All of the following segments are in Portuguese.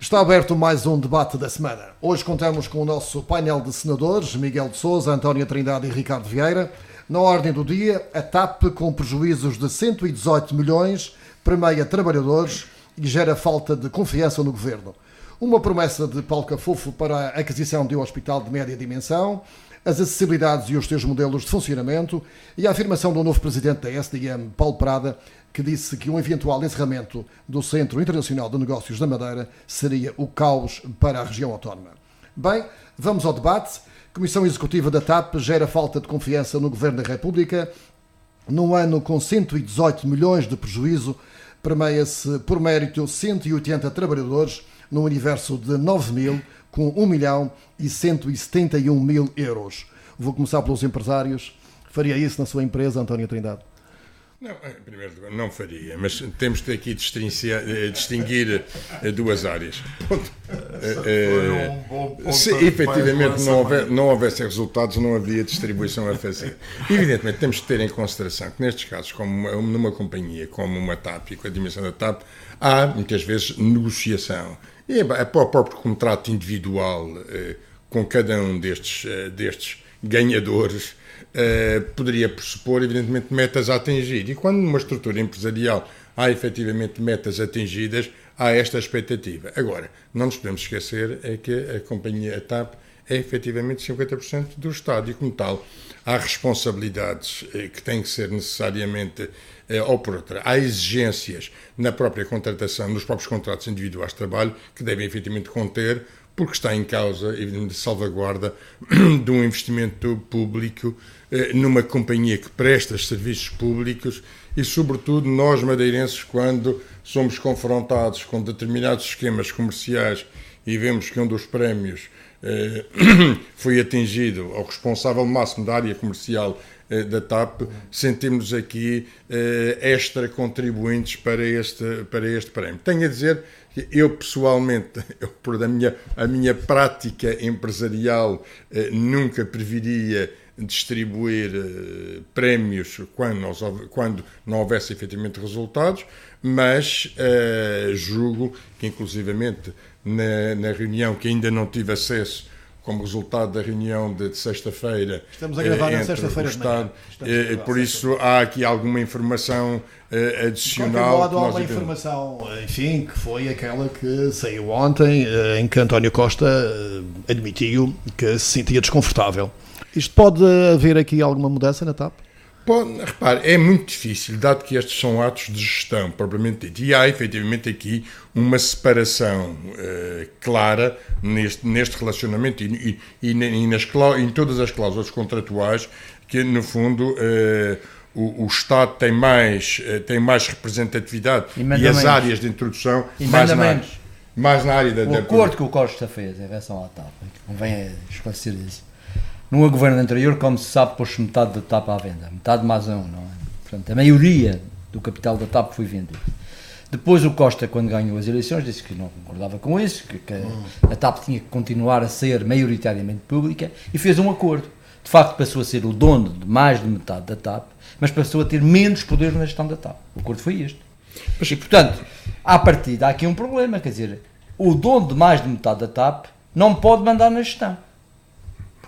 Está aberto mais um debate da semana. Hoje contamos com o nosso painel de senadores, Miguel de Sousa, António Trindade e Ricardo Vieira. Na ordem do dia, a TAP com prejuízos de 118 milhões, permeia trabalhadores e gera falta de confiança no governo. Uma promessa de Paulo Cafofo para a aquisição de um hospital de média dimensão, as acessibilidades e os seus modelos de funcionamento e a afirmação do novo presidente da SDM, Paulo Prada, que disse que um eventual encerramento do Centro Internacional de Negócios da Madeira seria o caos para a região autónoma. Bem, vamos ao debate. Comissão Executiva da TAP gera falta de confiança no Governo da República. Num ano com 118 milhões de prejuízo, permeia-se por mérito 180 trabalhadores num universo de 9 mil, com 1 milhão e 171 mil euros. Vou começar pelos empresários. Faria isso na sua empresa, António Trindade? Não, em primeiro lugar, não faria, mas temos de aqui distinguir duas áreas. Se efetivamente não houvesse resultados, não havia distribuição a fazer. Evidentemente, temos de ter em consideração que nestes casos, como numa companhia como uma TAP e com a dimensão da TAP, há muitas vezes negociação. E o próprio contrato individual com cada um destes ganhadores poderia pressupor, evidentemente, metas a atingir. E quando numa estrutura empresarial há, efetivamente, metas atingidas, há esta expectativa. Agora, não nos podemos esquecer é que a companhia TAP é, efetivamente, 50% do Estado e, como tal, há responsabilidades que têm que ser necessariamente, ou por outra, há exigências na própria contratação, nos próprios contratos individuais de trabalho, que devem, efetivamente, conter, porque está em causa, evidentemente, salvaguarda de um investimento público numa companhia que presta serviços públicos e, sobretudo, nós madeirenses, quando somos confrontados com determinados esquemas comerciais e vemos que um dos prémios foi atingido ao responsável máximo da área comercial da TAP, sentimos aqui extra contribuintes para este prémio. Tenho a dizer que eu, pessoalmente, por a minha prática empresarial, nunca preveria distribuir prémios quando não houvesse efetivamente resultados, mas julgo que, inclusivamente, na reunião que ainda não tive acesso, como resultado da reunião de sexta-feira. Estamos a gravar na sexta-feira de manhã. Por isso há aqui alguma informação adicional. De qualquer modo, há uma informação, enfim, que foi aquela que saiu ontem, em que António Costa admitiu que se sentia desconfortável. Isto pode haver aqui alguma mudança na TAP? Repare, é muito difícil, dado que estes são atos de gestão, propriamente dito, e há efetivamente aqui uma separação clara neste relacionamento e em todas as cláusulas contratuais, que no fundo o Estado tem mais representatividade e as áreas de introdução mais na área da... O acordo que o Costa fez em relação à TAP, convém esclarecer isso. No governo anterior, como se sabe, pôs metade da TAP à venda, metade mais um, não é? Portanto, a maioria do capital da TAP foi vendido. Depois o Costa, quando ganhou as eleições, disse que não concordava com isso, que a TAP tinha que continuar a ser maioritariamente pública e fez um acordo. De facto, passou a ser o dono de mais de metade da TAP, mas passou a ter menos poder na gestão da TAP. O acordo foi este. E, portanto, à partida, há aqui um problema, quer dizer, o dono de mais de metade da TAP não pode mandar na gestão.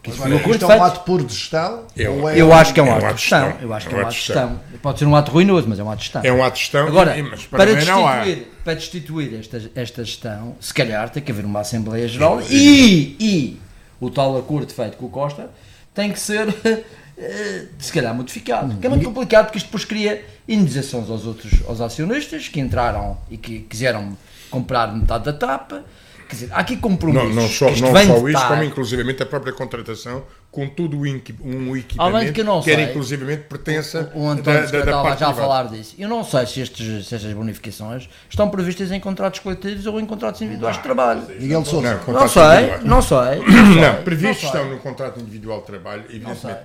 Isto é um ato puro de gestão? Eu acho que é um ato de gestão. Eu acho que é um ato de gestão. Pode ser um ato ruinoso, mas é um ato de gestão. É um ato de gestão. Agora, para destituir esta gestão, se calhar tem que haver uma Assembleia Geral e o tal acordo feito com o Costa tem que ser, se calhar, modificado. Que é muito complicado, porque isto depois cria indenizações aos acionistas que entraram e que quiseram comprar metade da TAP. Quer dizer, há aqui compromissos. Não só isso, como inclusivamente a própria contratação com todo um equipamento que era inclusivamente pertença o António estava já a falar disso. Eu não sei se estas bonificações estão previstas em contratos coletivos ou em contratos individuais de trabalho. Miguel de Sousa. Não sei. Não, previstos estão no contrato individual de trabalho, evidentemente.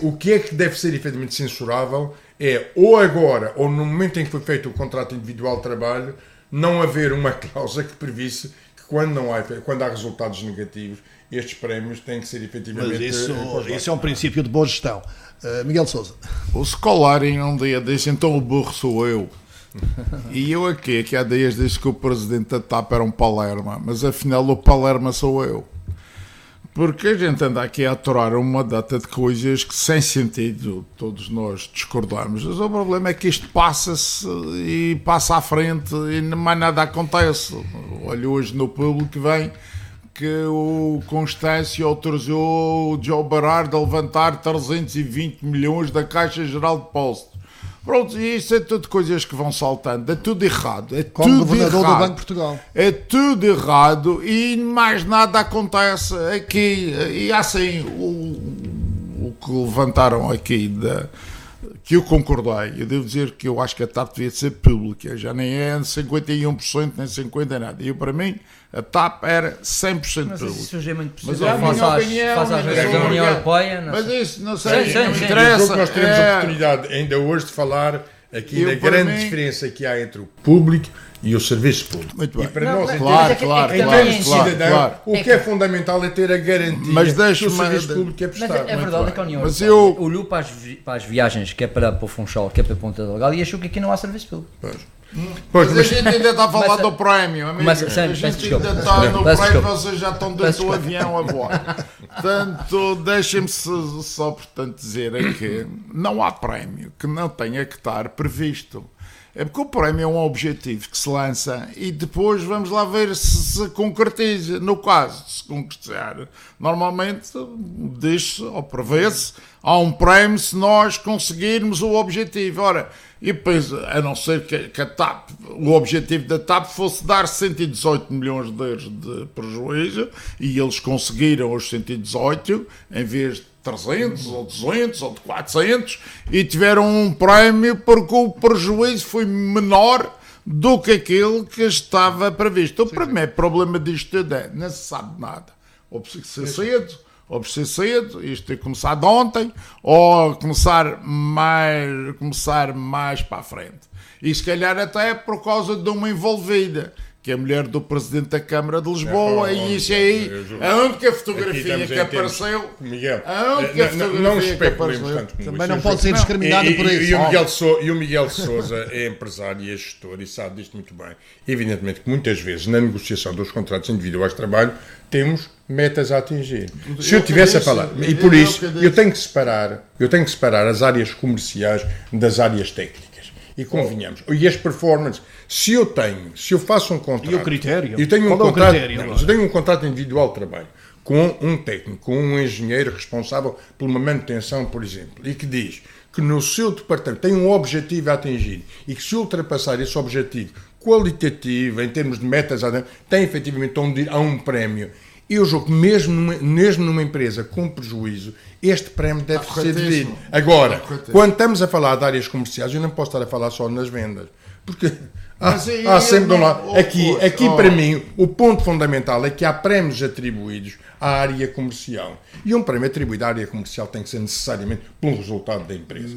O que é que deve ser efetivamente censurável é ou agora, ou no momento em que foi feito o contrato individual de trabalho, não haver uma cláusula que previsse que quando há resultados negativos, estes prémios têm que ser efetivamente... Mas isso é um princípio de boa gestão. Miguel de Sousa. O se colarem um dia desse, então o burro sou eu. E eu aqui há dias disse que o presidente da TAP era um Palerma, mas afinal o Palerma sou eu. Porque a gente anda aqui a atorar uma data de coisas que sem sentido todos nós discordamos. Mas o problema é que isto passa-se e passa à frente e mais nada acontece. Olha, hoje no público vem que o Constâncio autorizou o Joe Berardo a levantar 320 milhões da Caixa Geral de Depósitos. Pronto, e isso é tudo coisas que vão saltando, é tudo errado. É Como tudo governador errado. do Banco de Portugal. É tudo errado e mais nada acontece aqui. E assim, o que levantaram aqui, que eu concordei, eu devo dizer que eu acho que a TAP devia ser pública, já nem é 51%, nem 50%, nem nada. E para mim, a TAP era 100% Mas pública. isso surge muito Mas possível. é a minha Face opinião, às regras da União Europeia. Não Mas sei. isso, não sei, Sim, não sim, sim. interessa. Nós teremos a oportunidade ainda hoje de falar aqui Eu, da para grande mim- diferença que há entre o público e o serviço público. Muito bem. E para Não, nós, mas- Claro, é que claro, também em claro, termos de claro, cidadão, claro. o que é fundamental é ter a garantia Mas que o deixe-me- serviço público é Mas prestado. é verdade que a União Mas Europeia eu- olhou para as viagens, que é para o Funchal, que é para a Ponta Delgada, e achou que aqui não há serviço público. Pois, Mas a mas gente ainda está a falar Começa- do prémio, amigo. começa- A peço gente desculpa, ainda peço está desculpa, no peço prémio, desculpa. vocês já estão Peço dentro do desculpa. avião a voar. Portanto, deixem-me só, portanto, dizer é que não há prémio que não tenha que estar previsto. É porque o prémio é um objetivo que se lança e depois vamos lá ver se concretiza. No caso de se concretizar, normalmente diz-se ou prevê-se, há um prémio se nós conseguirmos o objetivo. Ora, e depois, a não ser que a TAP, o objetivo da TAP fosse dar 118 milhões de euros de prejuízo e eles conseguiram os 118 em vez de 300 ou 200 ou de 400 e tiveram um prémio porque o prejuízo foi menor do que aquilo que estava previsto. O primeiro problema disto tudo é não se sabe nada. Ou precisa ser cedo, ou precisa ser cedo, isto tem começado ontem, ou começar mais para a frente. E se calhar até é por causa de uma envolvida, que é a mulher do Presidente da Câmara de Lisboa, e isso aí, a única fotografia que apareceu, Miguel, a única não fotografia que especulemos apareceu, tanto como Também isso. não pode ser discriminado por isso. E o Miguel Sousa é empresário e é gestor e sabe disto muito bem. Evidentemente que muitas vezes na negociação dos contratos individuais de trabalho temos metas a atingir. Se eu tivesse a falar, e por isso eu tenho que separar as áreas comerciais das áreas técnicas. E convenhamos. E as performances, se eu faço um contrato. E o critério? Eu tenho um Qual é o contrato, critério não, agora? mas eu tenho um contrato individual de trabalho com um técnico, com um engenheiro responsável por uma manutenção, por exemplo, e que diz que no seu departamento tem um objetivo a atingir e que se ultrapassar esse objetivo qualitativo, em termos de metas, tem efetivamente a um prémio. Eu julgo que mesmo numa empresa com prejuízo, este prémio deve ser devido. Agora, quando estamos a falar de áreas comerciais, eu não posso estar a falar só nas vendas. Porque há sempre de um lado. Aqui para mim, o ponto fundamental é que há prémios atribuídos à área comercial. E um prémio atribuído à área comercial tem que ser necessariamente pelo resultado da empresa.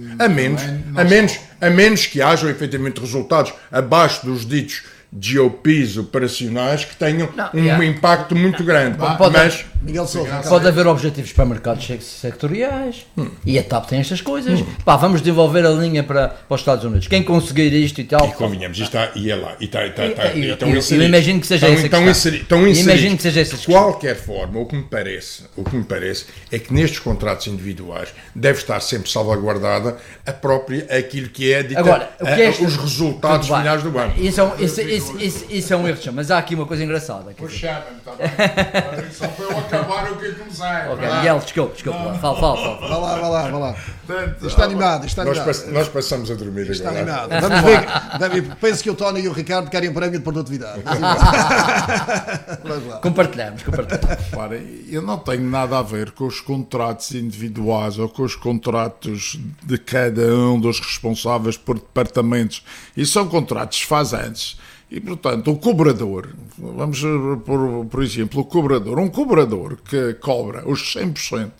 A menos que hajam efetivamente resultados abaixo dos ditos GOPs operacionais que tenham impacto muito grande. Mas Miguel Sousa, Pode haver objetivos para mercados sectoriais e a TAP tem estas coisas. Pá, vamos desenvolver a linha para os Estados Unidos. Quem conseguir isto e tal. e convenhamos, e é lá. Eu imagino que seja essa a questão. Imagino que seja essa a De questão. qualquer forma, o que me parece é que nestes contratos individuais deve estar sempre salvaguardada aquilo que é dita, Agora, o que é os resultados Tudo bem. finais do banco. Isso é um erro, mas há aqui uma coisa engraçada. Pois chamem-me, está bem? Só para eu acabar o que eu comecei. Ok, Miguel, desculpa. Fala. Vá lá. Está animado. Nós passamos a dormir Está agora. animado. Vamos ver. Penso que o Tony e o Ricardo querem um prémio de produtividade. Vamos lá. Compartilhamos. Repara, eu não tenho nada a ver com os contratos individuais ou com os contratos de cada um dos responsáveis por departamentos. Isso são contratos que se faz antes. E, portanto, o cobrador, vamos por exemplo, um cobrador que cobra os 100%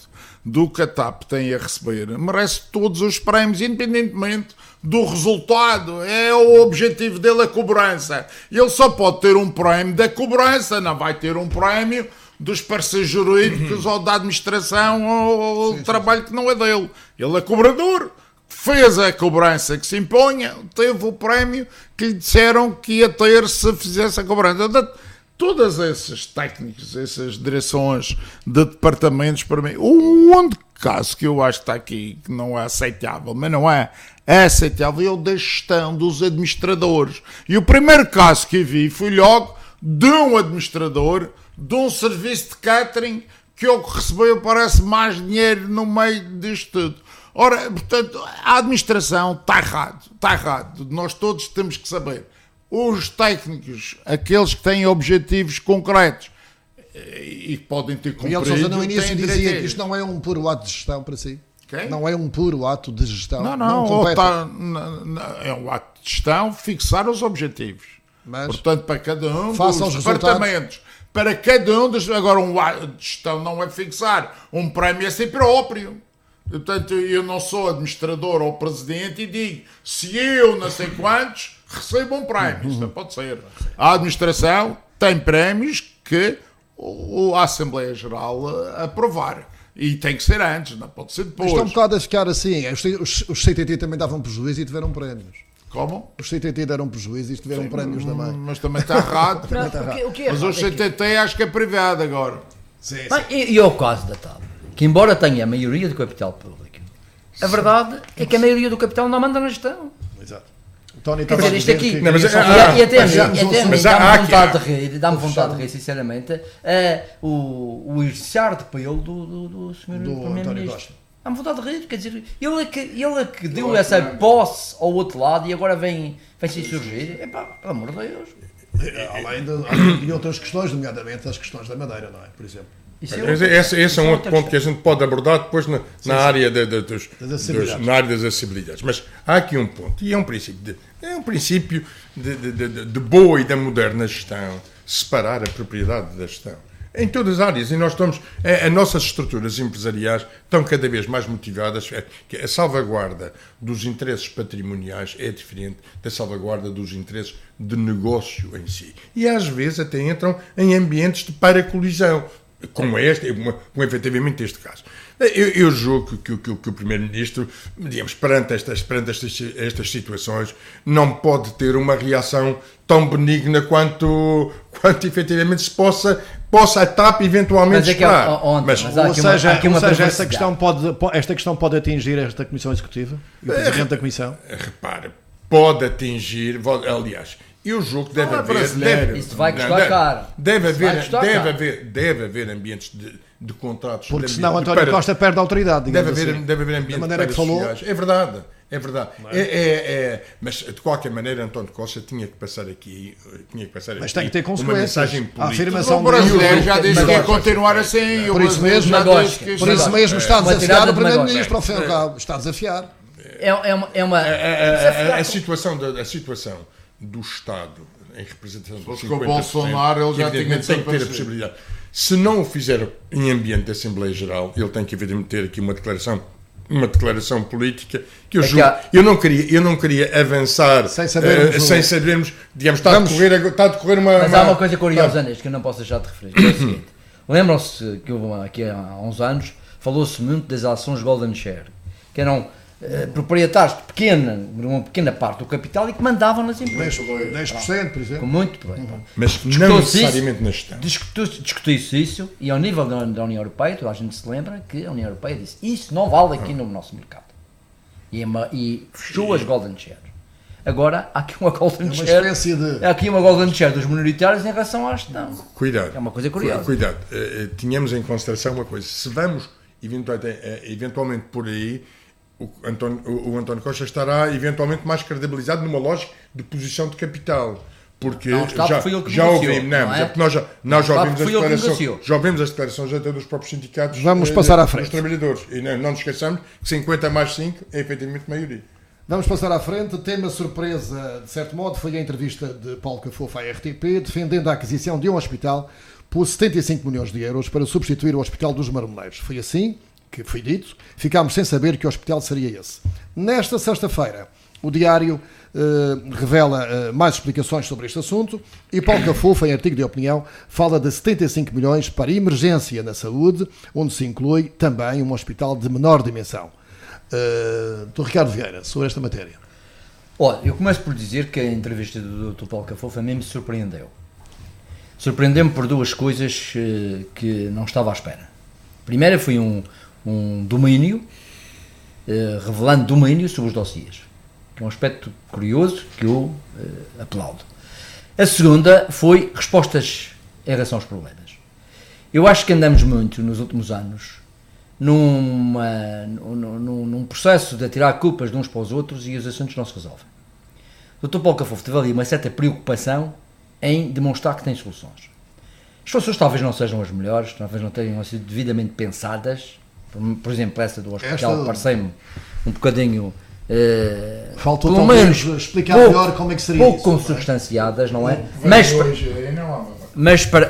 do que a TAP tem a receber, merece todos os prémios, independentemente do resultado. É o objetivo dele a cobrança. Ele só pode ter um prémio da cobrança, não vai ter um prémio dos parceiros jurídicos ou da administração ou trabalho que não é dele. Ele é cobrador, fez a cobrança que se impunha, teve o prémio que lhe disseram que ia ter se fizesse a cobrança. Portanto, todas essas técnicas, essas direções de departamentos, para mim, o único caso que eu acho que está aqui que não é aceitável, mas não é aceitável, é o da gestão dos administradores. E o primeiro caso que vi foi logo de um administrador de um serviço de catering que o que recebeu parece mais dinheiro no meio disto tudo. Ora, portanto, a administração está errado. Nós todos temos que saber. Os técnicos, aqueles que têm objetivos concretos e que podem ter cumprido... Miguel Sousa no início dizia que isto não é um puro ato de gestão para si. Okay? Não é um puro ato de gestão. Não, é um ato de gestão, fixar os objetivos. Mas, portanto, para cada um dos departamentos, para cada um dos... Agora, um ato de gestão não é fixar um prémio a si próprio. Portanto, eu não sou administrador ou presidente e digo, se eu não sei quantos, recebo um prémio. Isso não pode ser. A administração tem prémios que a Assembleia Geral aprovar. E tem que ser antes, não pode ser depois. Estão um bocado a ficar assim. Os CTT também davam prejuízo e tiveram prémios. Como? Os CTT deram prejuízo e tiveram prémios também. Mas também está errado. O que é mas os CTT acho que é privado agora. Sim. E ao caso da TAP, que embora tenha a maioria do capital público, a verdade é que a maioria do capital não manda na gestão. Exato. O Tony Quer dizer, isto aqui, dá-me vontade de rir, sinceramente, o exercitar de pelo do Sr. Primeiro-Ministro. Dá-me vontade de rir, quer dizer, ele é que deu essa posse ao outro lado e agora vem se insurgir. Epá, pelo amor de Deus. Além de outras questões, nomeadamente as questões da Madeira, não é? Por exemplo. Esse é um outro ponto que a gente pode abordar depois na área das acessibilidades. Mas há aqui um ponto, e é um princípio de boa e da moderna gestão, separar a propriedade da gestão. Em todas as áreas, e nós estamos, as nossas estruturas empresariais estão cada vez mais motivadas, que a salvaguarda dos interesses patrimoniais é diferente da salvaguarda dos interesses de negócio em si. E às vezes até entram em ambientes de paracolisão, como efetivamente este caso. Eu julgo que o Primeiro-Ministro, digamos, perante estas situações, não pode ter uma reação tão benigna quanto efetivamente se possa a TAP eventualmente esperar. Esta questão pode atingir esta Comissão Executiva e o Presidente da Comissão? Repara, pode atingir, aliás... Eu julgo que deve haver... Isso vai custar caro. Deve haver ambientes de contratos... Porque senão António Costa perde a autoridade, deve haver ambientes da maneira que falou. É verdade. Mas, de qualquer maneira, António Costa tinha que passar aqui mas tem que ter consequências. Uma mensagem política. A afirmação o brasileiro já disse que ia continuar assim. Por isso mesmo está a desafiar o Primeiro-Ministro. Está a desafiar. A situação do Estado em representação dos 50%, com o Bolsonaro ele já tinha tem que ter a possibilidade. Se não o fizer em ambiente de Assembleia Geral, ele tem que evidentemente ter aqui uma declaração política que eu não queria avançar sem sabermos, digamos, está a decorrer uma... Mas há uma coisa curiosa nisto que eu não posso deixar de referir, é o seguinte, lembram-se que houve aqui há uns anos, falou-se muito das ações Golden Share, que eram proprietários de uma pequena parte do capital e que mandavam nas empresas. 10%, por exemplo. Muito bem. Mas não necessariamente na gestão. Discutiu-se isso e ao nível da União Europeia, toda a gente se lembra que a União Europeia disse isso não vale aqui no nosso mercado. E fechou as Golden Share. Agora há aqui uma Golden Share. Há aqui uma Golden Share dos minoritários em relação à gestão. Cuidado. É uma coisa curiosa. Cuidado. Tínhamos em consideração uma coisa. Se vamos eventualmente por aí, o António Costa estará eventualmente mais credibilizado numa lógica de posição de capital. Porque já ouvimos, nós já ouvimos as declarações até dos próprios sindicatos. Vamos passar à frente. Dos trabalhadores. E não nos esqueçamos que 50 mais 5 é efetivamente maioria. Vamos passar à frente. Tema surpresa, de certo modo, foi a entrevista de Paulo Cafofo à RTP, defendendo a aquisição de um hospital por 75 milhões de euros para substituir o Hospital dos Marmeleiros. Foi assim que foi dito. Ficámos sem saber que hospital seria esse. Nesta sexta-feira, o Diário revela mais explicações sobre este assunto e Paulo Cafofo, em artigo de opinião, fala de 75 milhões para emergência na saúde, onde se inclui também um hospital de menor dimensão. Do Ricardo Vieira, sobre esta matéria. Olha, eu começo por dizer que a entrevista do Dr. Paulo Cafofo a mim me surpreendeu. Surpreendeu-me por duas coisas que não estava à espera. A primeira foi um domínio, revelando domínio sobre os dossiês, que é um aspecto curioso que eu aplaudo. A segunda foi respostas em relação aos problemas. Eu acho que andamos muito nos últimos anos num processo de atirar culpas de uns para os outros e os assuntos não se resolvem. O Dr. Paulo Cafofo teve ali uma certa preocupação em demonstrar que tem soluções. As soluções talvez não sejam as melhores, talvez não tenham sido devidamente pensadas. Por exemplo, essa do hospital pareceu-me um bocadinho... Faltou pelo menos explicar melhor como é que seria pouco isso. Pouco consubstanciadas, não é?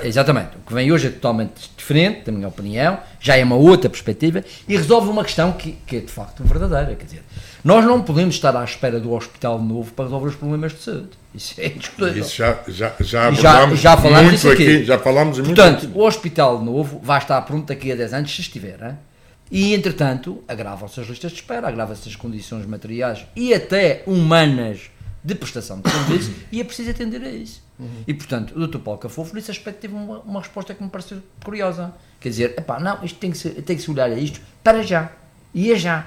Exatamente, o que vem hoje é totalmente diferente, da minha opinião, já é uma outra perspectiva e resolve uma questão que é de facto verdadeira, quer dizer, nós não podemos estar à espera do hospital novo para resolver os problemas de saúde, isso é indiscutível. Isso já falámos disso aqui. Já falámos muito. Portanto, o hospital novo vai estar pronto daqui a 10 anos, se estiver, hein? E entretanto, agravam-se as listas de espera, agravam-se as condições materiais e até humanas de prestação de serviços e é preciso atender a isso. E portanto, o Dr. Paulo Cafofo nesse aspecto teve uma resposta que me pareceu curiosa, quer dizer, epá, não, isto tem que se olhar a isto para já, e é já.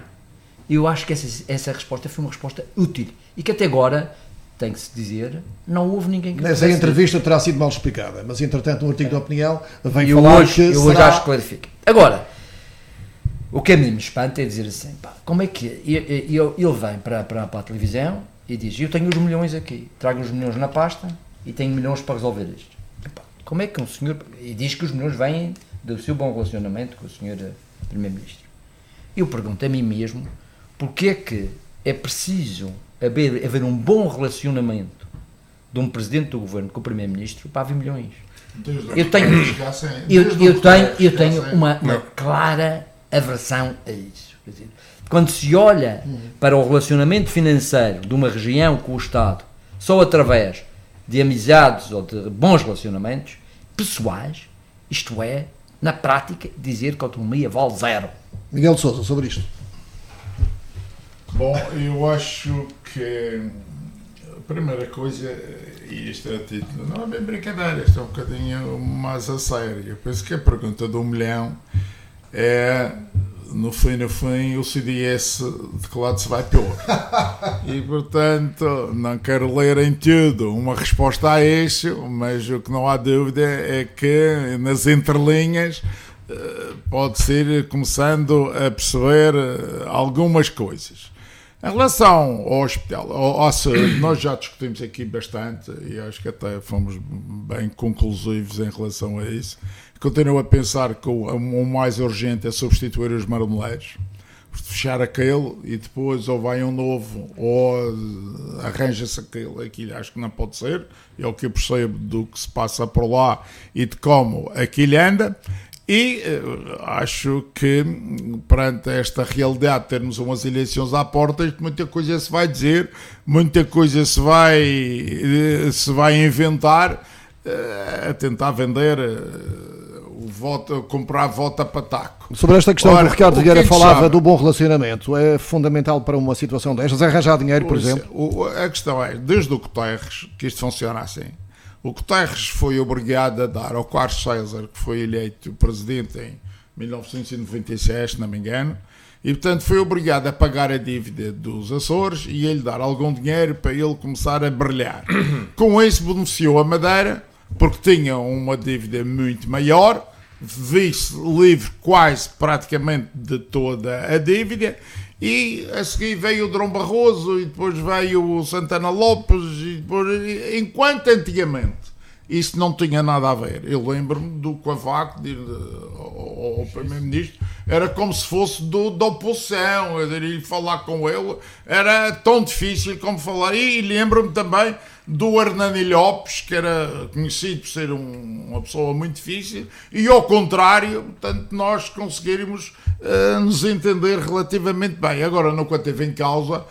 Eu acho que essa resposta foi uma resposta útil e que até agora, tem que se dizer, não houve ninguém que... Nessa entrevista terá sido mal explicada, mas entretanto no artigo de opinião vem eu falar hoje, que eu hoje acho que clarifica. Agora, o que a mim me espanta é dizer assim, pá, como é que ele vem para a televisão e diz, eu tenho os milhões aqui, trago os milhões na pasta e tenho milhões para resolver isto. Epá, como é que um senhor... E diz que os milhões vêm do seu bom relacionamento com o senhor Primeiro-Ministro. Eu pergunto a mim mesmo, porque é que é preciso haver um bom relacionamento de um Presidente do Governo com o Primeiro-Ministro para haver milhões? Eu tenho uma clara aversão a isso. Quer dizer, quando se olha para o relacionamento financeiro de uma região com o Estado só através de amizades ou de bons relacionamentos pessoais, isto é, na prática, dizer que a autonomia vale zero. Miguel de Sousa, sobre isto. Bom, eu acho que a primeira coisa, e isto é a título, não é bem brincadeira, isto é um bocadinho mais a sério. Eu penso que a pergunta do milhão é, no fim, o CDS de que lado se vai pôr. E, portanto, não quero ler em tudo uma resposta a isso, mas o que não há dúvida é que, nas entrelinhas, pode ser começando a perceber algumas coisas. Em relação ao hospital, à saúde, nós já discutimos aqui bastante e acho que até fomos bem conclusivos em relação a isso. Continuo a pensar que o mais urgente é substituir os marmeleiros, fechar aquele e depois ou vai um novo ou arranja-se aquilo acho que não pode ser, é o que eu percebo do que se passa por lá e de como aquilo anda. E acho que, perante esta realidade, termos umas eleições à porta, muita coisa se vai dizer, muita coisa se vai inventar a tentar vender o voto, comprar voto a pataco. Sobre esta questão que o Ricardo Vieira falava do bom relacionamento, é fundamental para uma situação destas arranjar dinheiro, por exemplo? A questão é, desde o Guterres, que isto funciona assim. O Guterres foi obrigado a dar ao Carlos César, que foi eleito presidente em 1996, se não me engano, e portanto foi obrigado a pagar a dívida dos Açores e ele dar algum dinheiro para ele começar a brilhar. Com isso beneficiou a Madeira, porque tinha uma dívida muito maior, vice livre quase praticamente de toda a dívida, e a seguir veio o Drão Barroso e depois veio o Santana Lopes e depois, enquanto antigamente isso não tinha nada a ver. Eu lembro-me do Cavaco de ir ao Primeiro-Ministro, era como se fosse da oposição, ir falar com ele era tão difícil como falar. E lembro-me também do Hernani Lopes, que era conhecido por ser uma pessoa muito difícil, e ao contrário, portanto, nós conseguirmos nos entender relativamente bem. Agora nunca teve em causa,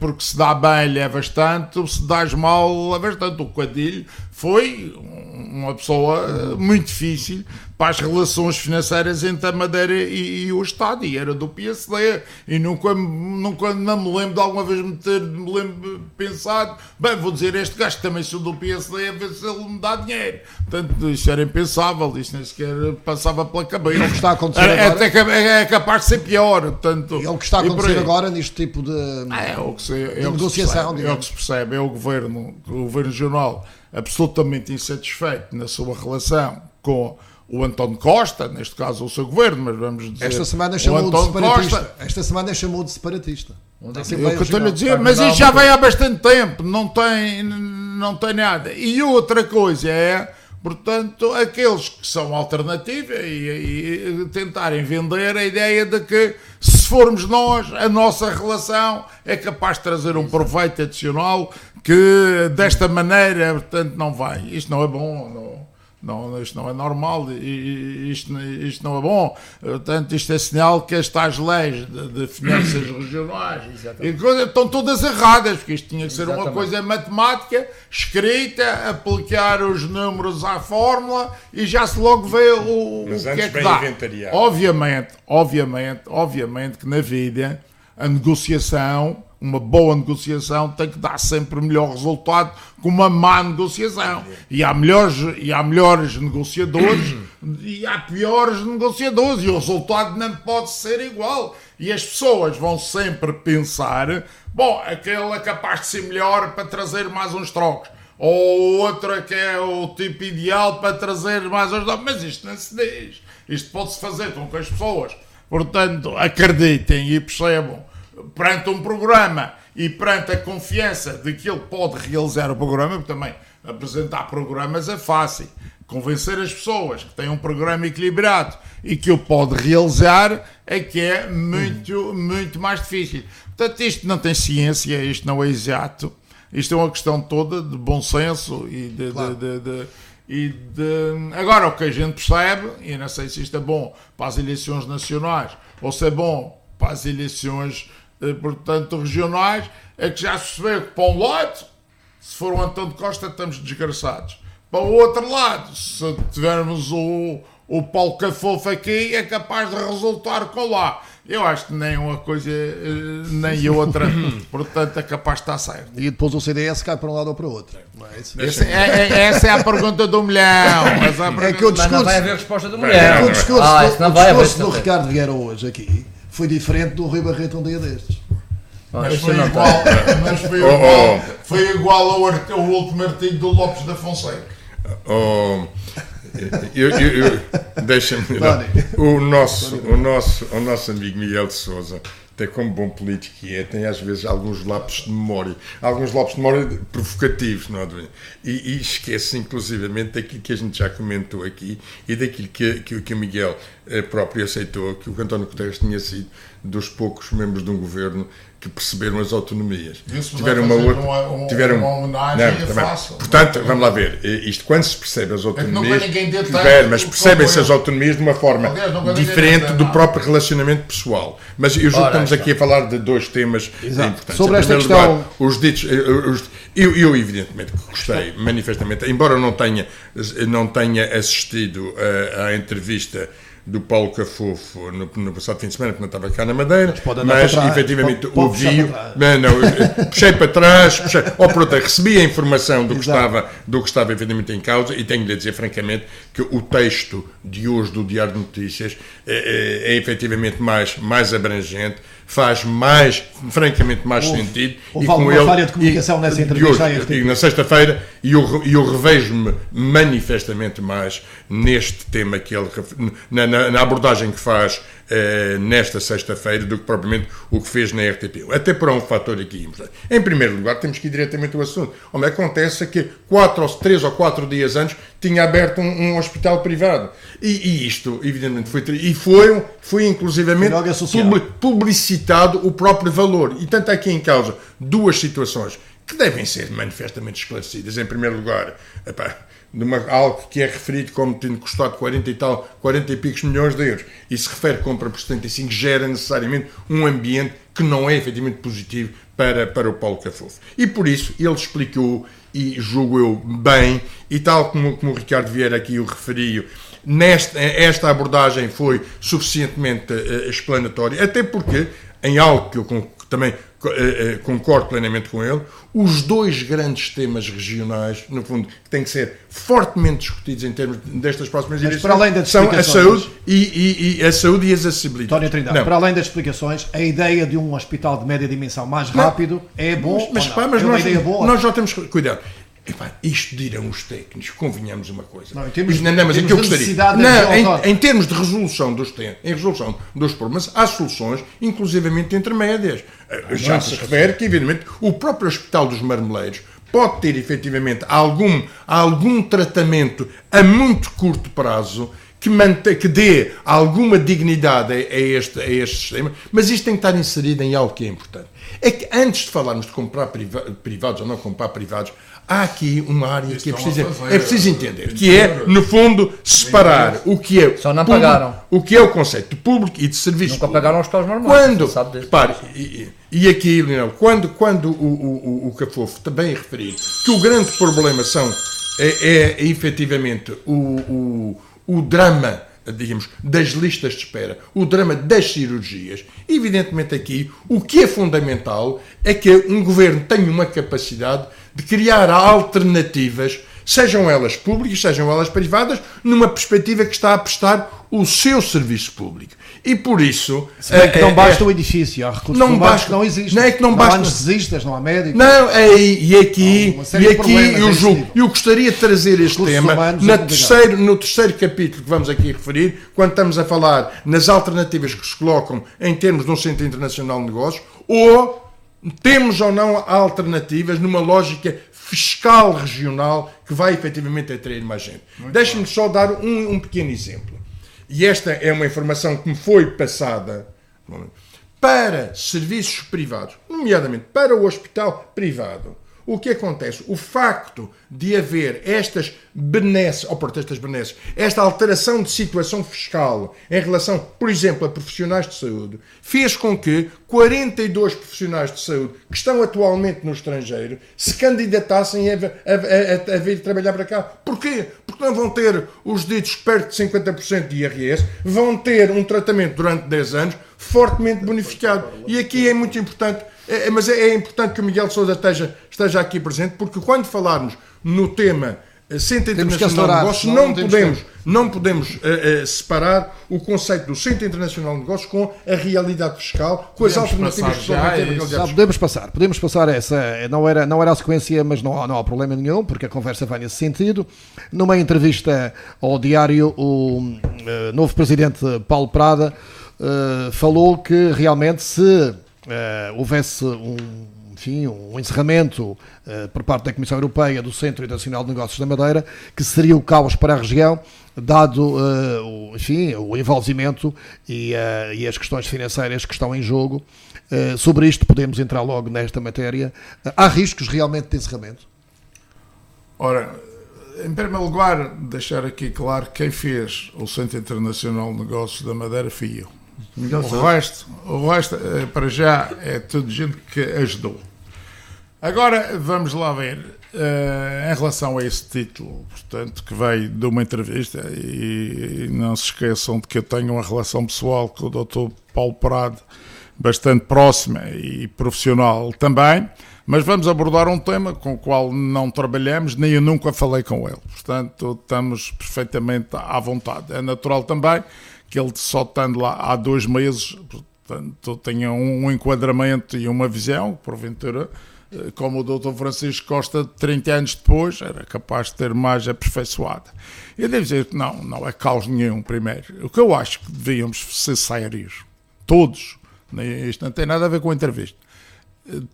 porque se dá bem levas tanto, se dás mal levas tanto. O Cadilho foi uma pessoa muito difícil para as relações financeiras entre a Madeira e o Estado, e era do PSD, e nunca não me lembro de alguma vez me lembro pensado, bem, vou dizer, este gajo também sou do PSD, a ver se ele me dá dinheiro. Portanto, isto era impensável, isto nem sequer passava pela cabeça. E o que está a acontecer agora? É capaz de ser pior. Portanto, E o que está a acontecer agora neste tipo de negociação? É o que se percebe, é o governo regional absolutamente insatisfeito na sua relação com o António Costa, neste caso o seu governo, mas vamos dizer... Esta semana chamou de separatista. Esta semana chamou de separatista. É o que eu estou a dizer, mas isto já vem há bastante tempo, não tem nada. E outra coisa é, portanto, aqueles que são alternativa e tentarem vender a ideia de que se formos nós, a nossa relação é capaz de trazer um proveito adicional que desta maneira, portanto, não vai. Isto não é bom, isto não é normal, isto não é bom. Portanto, isto é sinal que estas leis de finanças regionais estão todas erradas, porque isto tinha que ser uma coisa matemática, escrita, aplicar os números à fórmula e já se logo vê o que é que dá. Obviamente que na vida a negociação, uma boa negociação tem que dar sempre melhor resultado que uma má negociação. E há melhores negociadores e há piores negociadores, e o resultado não pode ser igual. E as pessoas vão sempre pensar, bom, aquele é capaz de ser melhor para trazer mais uns trocos, ou outro que é o tipo ideal para trazer mais uns trocos. Mas isto não se diz. Isto pode-se fazer com que as pessoas, portanto, acreditem e percebam perante um programa e perante a confiança de que ele pode realizar o programa, porque também apresentar programas é fácil. Convencer as pessoas que têm um programa equilibrado e que o pode realizar é que é muito mais difícil. Portanto, isto não tem ciência, isto não é exato, isto é uma questão toda de bom senso Agora, o que a gente percebe, e não sei se isto é bom para as eleições nacionais ou se é bom para as eleições portanto, regionais, é que já se percebeu que para um lado, se for o António Costa, estamos desgraçados. Para o outro lado, se tivermos o Paulo Cafofo aqui, é capaz de resultar com lá. Eu acho que nem uma coisa, nem a outra, portanto, é capaz de estar certo. E depois o CDS cai para um lado ou para o outro. Essa é a pergunta do milhão. É que o discurso, mas não vai haver resposta do milhão. O discurso do Ricardo Vieira hoje aqui foi diferente do Rui Barreto um dia destes. Mas foi igual ao último artigo do Lopes da Fonseca. Deixa-me o nosso amigo Miguel de Sousa tem, como bom político que é, tem às vezes alguns lapsos de memória provocativos, não é? E esquece inclusivamente daquilo que a gente já comentou aqui e daquilo que o Miguel próprio aceitou, que o António Guterres tinha sido dos poucos membros de um governo que perceberam as autonomias. Tiveram uma homenagem fácil. Portanto, vamos lá ver, isto quando se percebe as autonomias, mas percebem-se as autonomias de uma forma diferente do próprio relacionamento pessoal. Mas eu julgo que estamos aqui a falar de dois temas importantes. Sobre esta questão... Lugar, os ditos... Eu evidentemente gostei, manifestamente, embora não tenha assistido à entrevista do Paulo Cafofo no passado fim de semana, que não estava cá na Madeira, mas efetivamente ouvi, puxei para trás, recebi a informação do que estava efetivamente em causa, e tenho de dizer francamente que o texto de hoje do Diário de Notícias é efetivamente mais abrangente, faz francamente mais sentido. Houve alguma falha de comunicação nessa entrevista? Na sexta-feira, e eu revejo-me manifestamente mais neste tema que ele, na abordagem que faz nesta sexta-feira, do que propriamente o que fez na RTP. Até por um fator aqui. Em primeiro lugar, temos que ir diretamente ao assunto. Onde acontece que 3 ou 4 dias antes tinha aberto um hospital privado. E isto, evidentemente, foi inclusivamente publicitado o próprio valor. E tanto aqui em causa duas situações que devem ser manifestamente esclarecidas. Em primeiro lugar, algo que é referido como tendo custado 40 e picos milhões de euros, e se refere a compra por 75, gera necessariamente um ambiente que não é efetivamente positivo para o Paulo Cafofo. E por isso ele explicou, e julgo eu bem, e tal como o Ricardo Vieira aqui o referiu, esta abordagem foi suficientemente explanatória, até porque, em algo que eu também concordo plenamente com ele, os dois grandes temas regionais, no fundo, que têm que ser fortemente discutidos em termos destas próximas eleições, para além das são a saúde e a acessibilidade. António Trindade, para além das explicações, a ideia de um hospital de média dimensão mais rápido é bom. Mas nós já temos cuidado. Epá, isto dirão os técnicos, convenhamos uma coisa. Não, em termos de resolução dos problemas, há soluções, inclusivamente intermédias. Já se refere que, evidentemente, o próprio Hospital dos Marmeleiros pode ter, efetivamente, algum tratamento a muito curto prazo que dê alguma dignidade a este sistema, mas isto tem que estar inserido em algo que é importante. É que antes de falarmos de comprar privados ou não comprar privados, há aqui uma área que é preciso entender, que é, no fundo, separar o que é só não pagaram. O que é o conceito de público e de serviço nunca público. Pagaram os paus normais. Repare, e aqui, Leonel, quando o Cafofo também referiu que o grande problema é efetivamente o drama, digamos, das listas de espera, o drama das cirurgias. Evidentemente aqui, o que é fundamental é que um governo tenha uma capacidade de criar alternativas, sejam elas públicas, sejam elas privadas, numa perspectiva que está a prestar o seu serviço público. E por isso... não basta o edifício, há recursos humanos que não existem. Não é que não basta. Há anestesistas, não há médicos. Não, eu gostaria de trazer este tema no terceiro capítulo que vamos aqui referir, quando estamos a falar nas alternativas que se colocam em termos de um Centro Internacional de Negócios, ou temos ou não alternativas numa lógica fiscal regional que vai efetivamente atrair mais gente. Deixe-me só dar um pequeno exemplo. E esta é uma informação que me foi passada para serviços privados, nomeadamente para o hospital privado. O que acontece? O facto de haver estas benesses, esta alteração de situação fiscal em relação, por exemplo, a profissionais de saúde, fez com que 42 profissionais de saúde que estão atualmente no estrangeiro se candidatassem a vir trabalhar para cá. Porquê? Porque não vão ter os ditos perto de 50% de IRS, vão ter um tratamento durante 10 anos fortemente bonificado. E aqui é muito importante, mas é importante que o Miguel Sousa esteja aqui presente, porque quando falarmos no tema Centro Internacional de Negócios, não podemos separar o conceito do Centro Internacional de Negócios com a realidade fiscal, com as alternativas que podemos passar essa, não era a sequência, mas não há problema nenhum, porque a conversa vai nesse sentido. Numa entrevista ao diário, o novo presidente Paulo Prada falou que realmente se houvesse um encerramento por parte da Comissão Europeia do Centro Internacional de Negócios da Madeira, que seria o caos para a região, dado o envolvimento e as questões financeiras que estão em jogo. Sobre isto podemos entrar logo nesta matéria. Há riscos realmente de encerramento? Ora, em primeiro lugar, deixar aqui claro que quem fez o Centro Internacional de Negócios da Madeira fui eu. O resto, para já, é tudo gente que ajudou. Agora, vamos lá ver, em relação a esse título, portanto, que veio de uma entrevista, e não se esqueçam de que eu tenho uma relação pessoal com o Dr. Paulo Prado bastante próxima e profissional também, mas vamos abordar um tema com o qual não trabalhamos, nem eu nunca falei com ele. Portanto, estamos perfeitamente à vontade. É natural também que ele só estando lá há 2 meses, portanto, tenha um enquadramento e uma visão, porventura, como o Dr. Francisco Costa, 30 anos depois, era capaz de ter mais aperfeiçoada. Eu devo dizer que não é caos nenhum, primeiro. O que eu acho que devíamos ser sérios, todos, isto não tem nada a ver com a entrevista,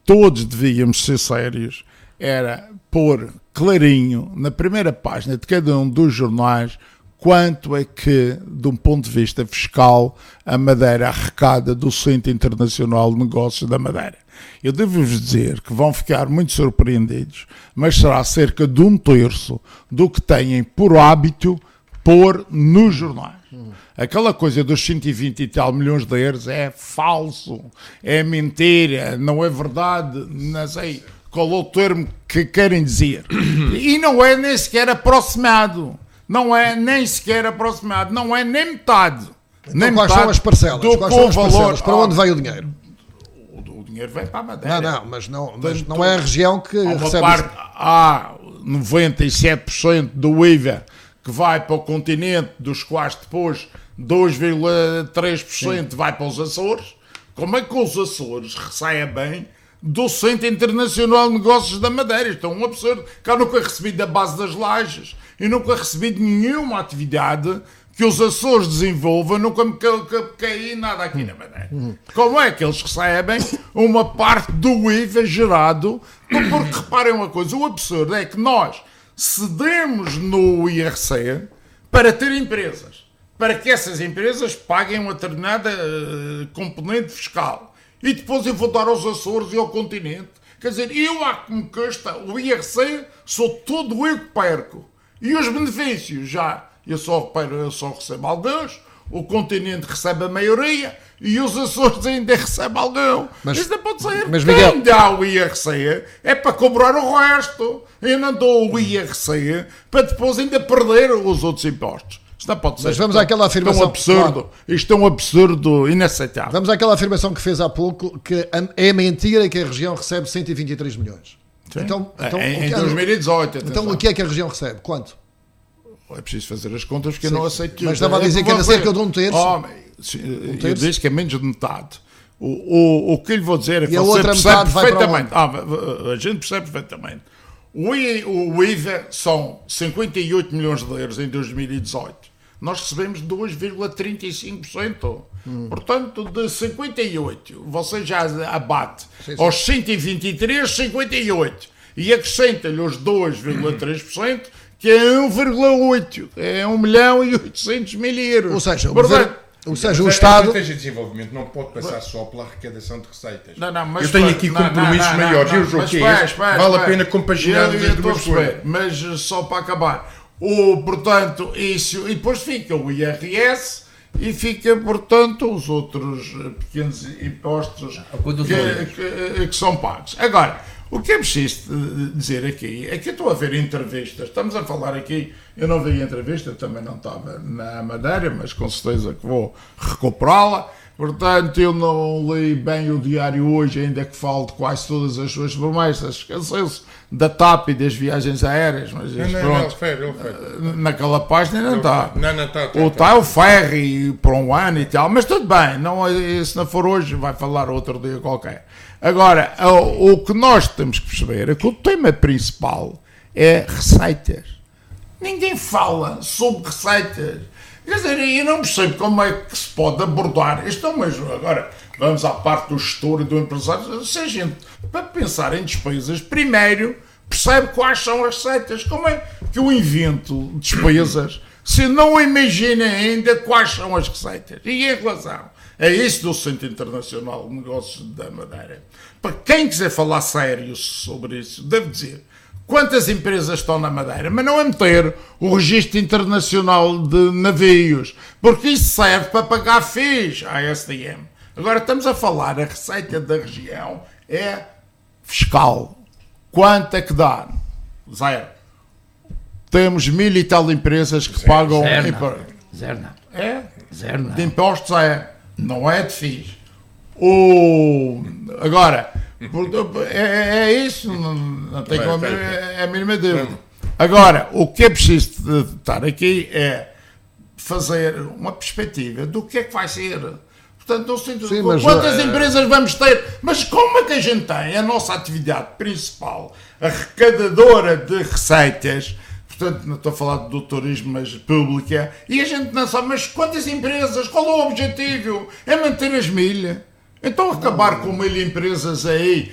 todos devíamos ser sérios, era pôr clarinho, na primeira página de cada um dos jornais, quanto é que, de um ponto de vista fiscal, a Madeira arrecada do Centro Internacional de Negócios da Madeira. Eu devo-vos dizer que vão ficar muito surpreendidos, mas será cerca de 1/3 do que têm por hábito pôr nos jornais. Aquela coisa dos 120 e tal milhões de euros é falso, é mentira, não é verdade, não sei qual é o termo que querem dizer. E não é nem sequer aproximado. Não é nem sequer aproximado, não é nem metade. Então, nem quais metade são as parcelas? do Quais são as valor. parcelas? Para onde vai o dinheiro? O dinheiro vem para a Madeira. Mas não é a região que recebe. Há 97% do IVA que vai para o continente, dos quais depois 2,3% vai para os Açores. Como é que os Açores recebem do Centro Internacional de Negócios da Madeira? Isto é um absurdo. Que eu nunca recebi da base das lajes e nunca recebi de nenhuma atividade que os Açores desenvolvam, nunca me caí nada aqui na Madeira. Como é que eles recebem uma parte do IVA gerado? Porque reparem uma coisa, o absurdo é que nós cedemos no IRC para ter empresas, para que essas empresas paguem uma determinada componente fiscal. E depois eu vou dar aos Açores e ao continente. Quer dizer, eu, à que me custa, o IRC, sou todo eu que perco. E os benefícios, já, eu só recebo alguns, o continente recebe a maioria e os Açores ainda recebem algum. Isto não pode ser. Mas, Miguel, quem dá o IRC é para cobrar o resto. Eu não dou o IRC para depois ainda perder os outros impostos. Isto não pode ser. Mas vamos àquela afirmação. Isto é um absurdo inaceitável. Vamos àquela afirmação que fez há pouco, que é mentira que a região recebe 123 milhões. Sim. Então, em 2018. Então o que é que a região recebe? Quanto? É preciso fazer as contas porque eu não aceito tudo. Mas estava a dizer que era cerca de 1/3. Eu disse que é menos de metade. O que lhe vou dizer é que a você outra percebe metade vai perfeitamente. A gente percebe perfeitamente. O IVA são 58 milhões de euros em 2018. Nós recebemos 2,35%. Portanto, de 58, você já abate aos 123, 58. E acrescenta-lhe os 2,3%, que é 1,8. É 1.800.000 euros. Ou seja, o A Estado... estratégia de desenvolvimento não pode passar só pela arrecadação de receitas. Mas eu tenho aqui compromissos maiores. E o jogo que é este, vale a pena compaginar as duas coisas. Mas só para acabar. Portanto, isso... E depois fica o IRS e fica, portanto, os outros pequenos impostos que são pagos. Agora, o que é preciso dizer aqui é que eu estou a ver entrevistas, estamos a falar aqui, eu não vi a entrevista, também não estava na Madeira, mas com certeza que vou recuperá-la. Portanto, eu não li bem o diário hoje, ainda que falo de quase todas as suas promessas, esqueceu-se da TAP e das viagens aéreas, mas naquela página não está. Está o ferry para um ano e tal, mas tudo bem, se não for hoje, vai falar outro dia qualquer. Agora, o que nós temos que perceber é que o tema principal é receitas. Ninguém fala sobre receitas. Quer dizer, eu não percebo como é que se pode abordar isto mesmo. Agora, vamos à parte do gestor e do empresário. Se a gente, para pensar em despesas, primeiro percebe quais são as receitas. Como é que eu invento despesas se não imagina ainda quais são as receitas? E em relação a isso do Centro Internacional de Negócios da Madeira, para quem quiser falar sério sobre isso, devo dizer... Quantas empresas estão na Madeira? Mas não é meter o Registro Internacional de Navios, porque isso serve para pagar FIIs à SDM. Agora estamos a falar, a receita da região é fiscal. Quanto é que dá? Zero. Temos 1000 e tal empresas que pagam... Zero não. É? Zero não. De impostos não é de FIIs. Agora... É isso, não tenho a mínima dúvida. Agora, o que é preciso estar aqui é fazer uma perspectiva do que é que vai ser. Portanto, não sei quantas empresas vamos ter, mas como é que a gente tem a nossa atividade principal, arrecadadora de receitas, portanto, não estou a falar do turismo, mas pública, e a gente não sabe, mas quantas empresas, qual é o objetivo? É manter as 1000? Então acabar com 1000 empresas aí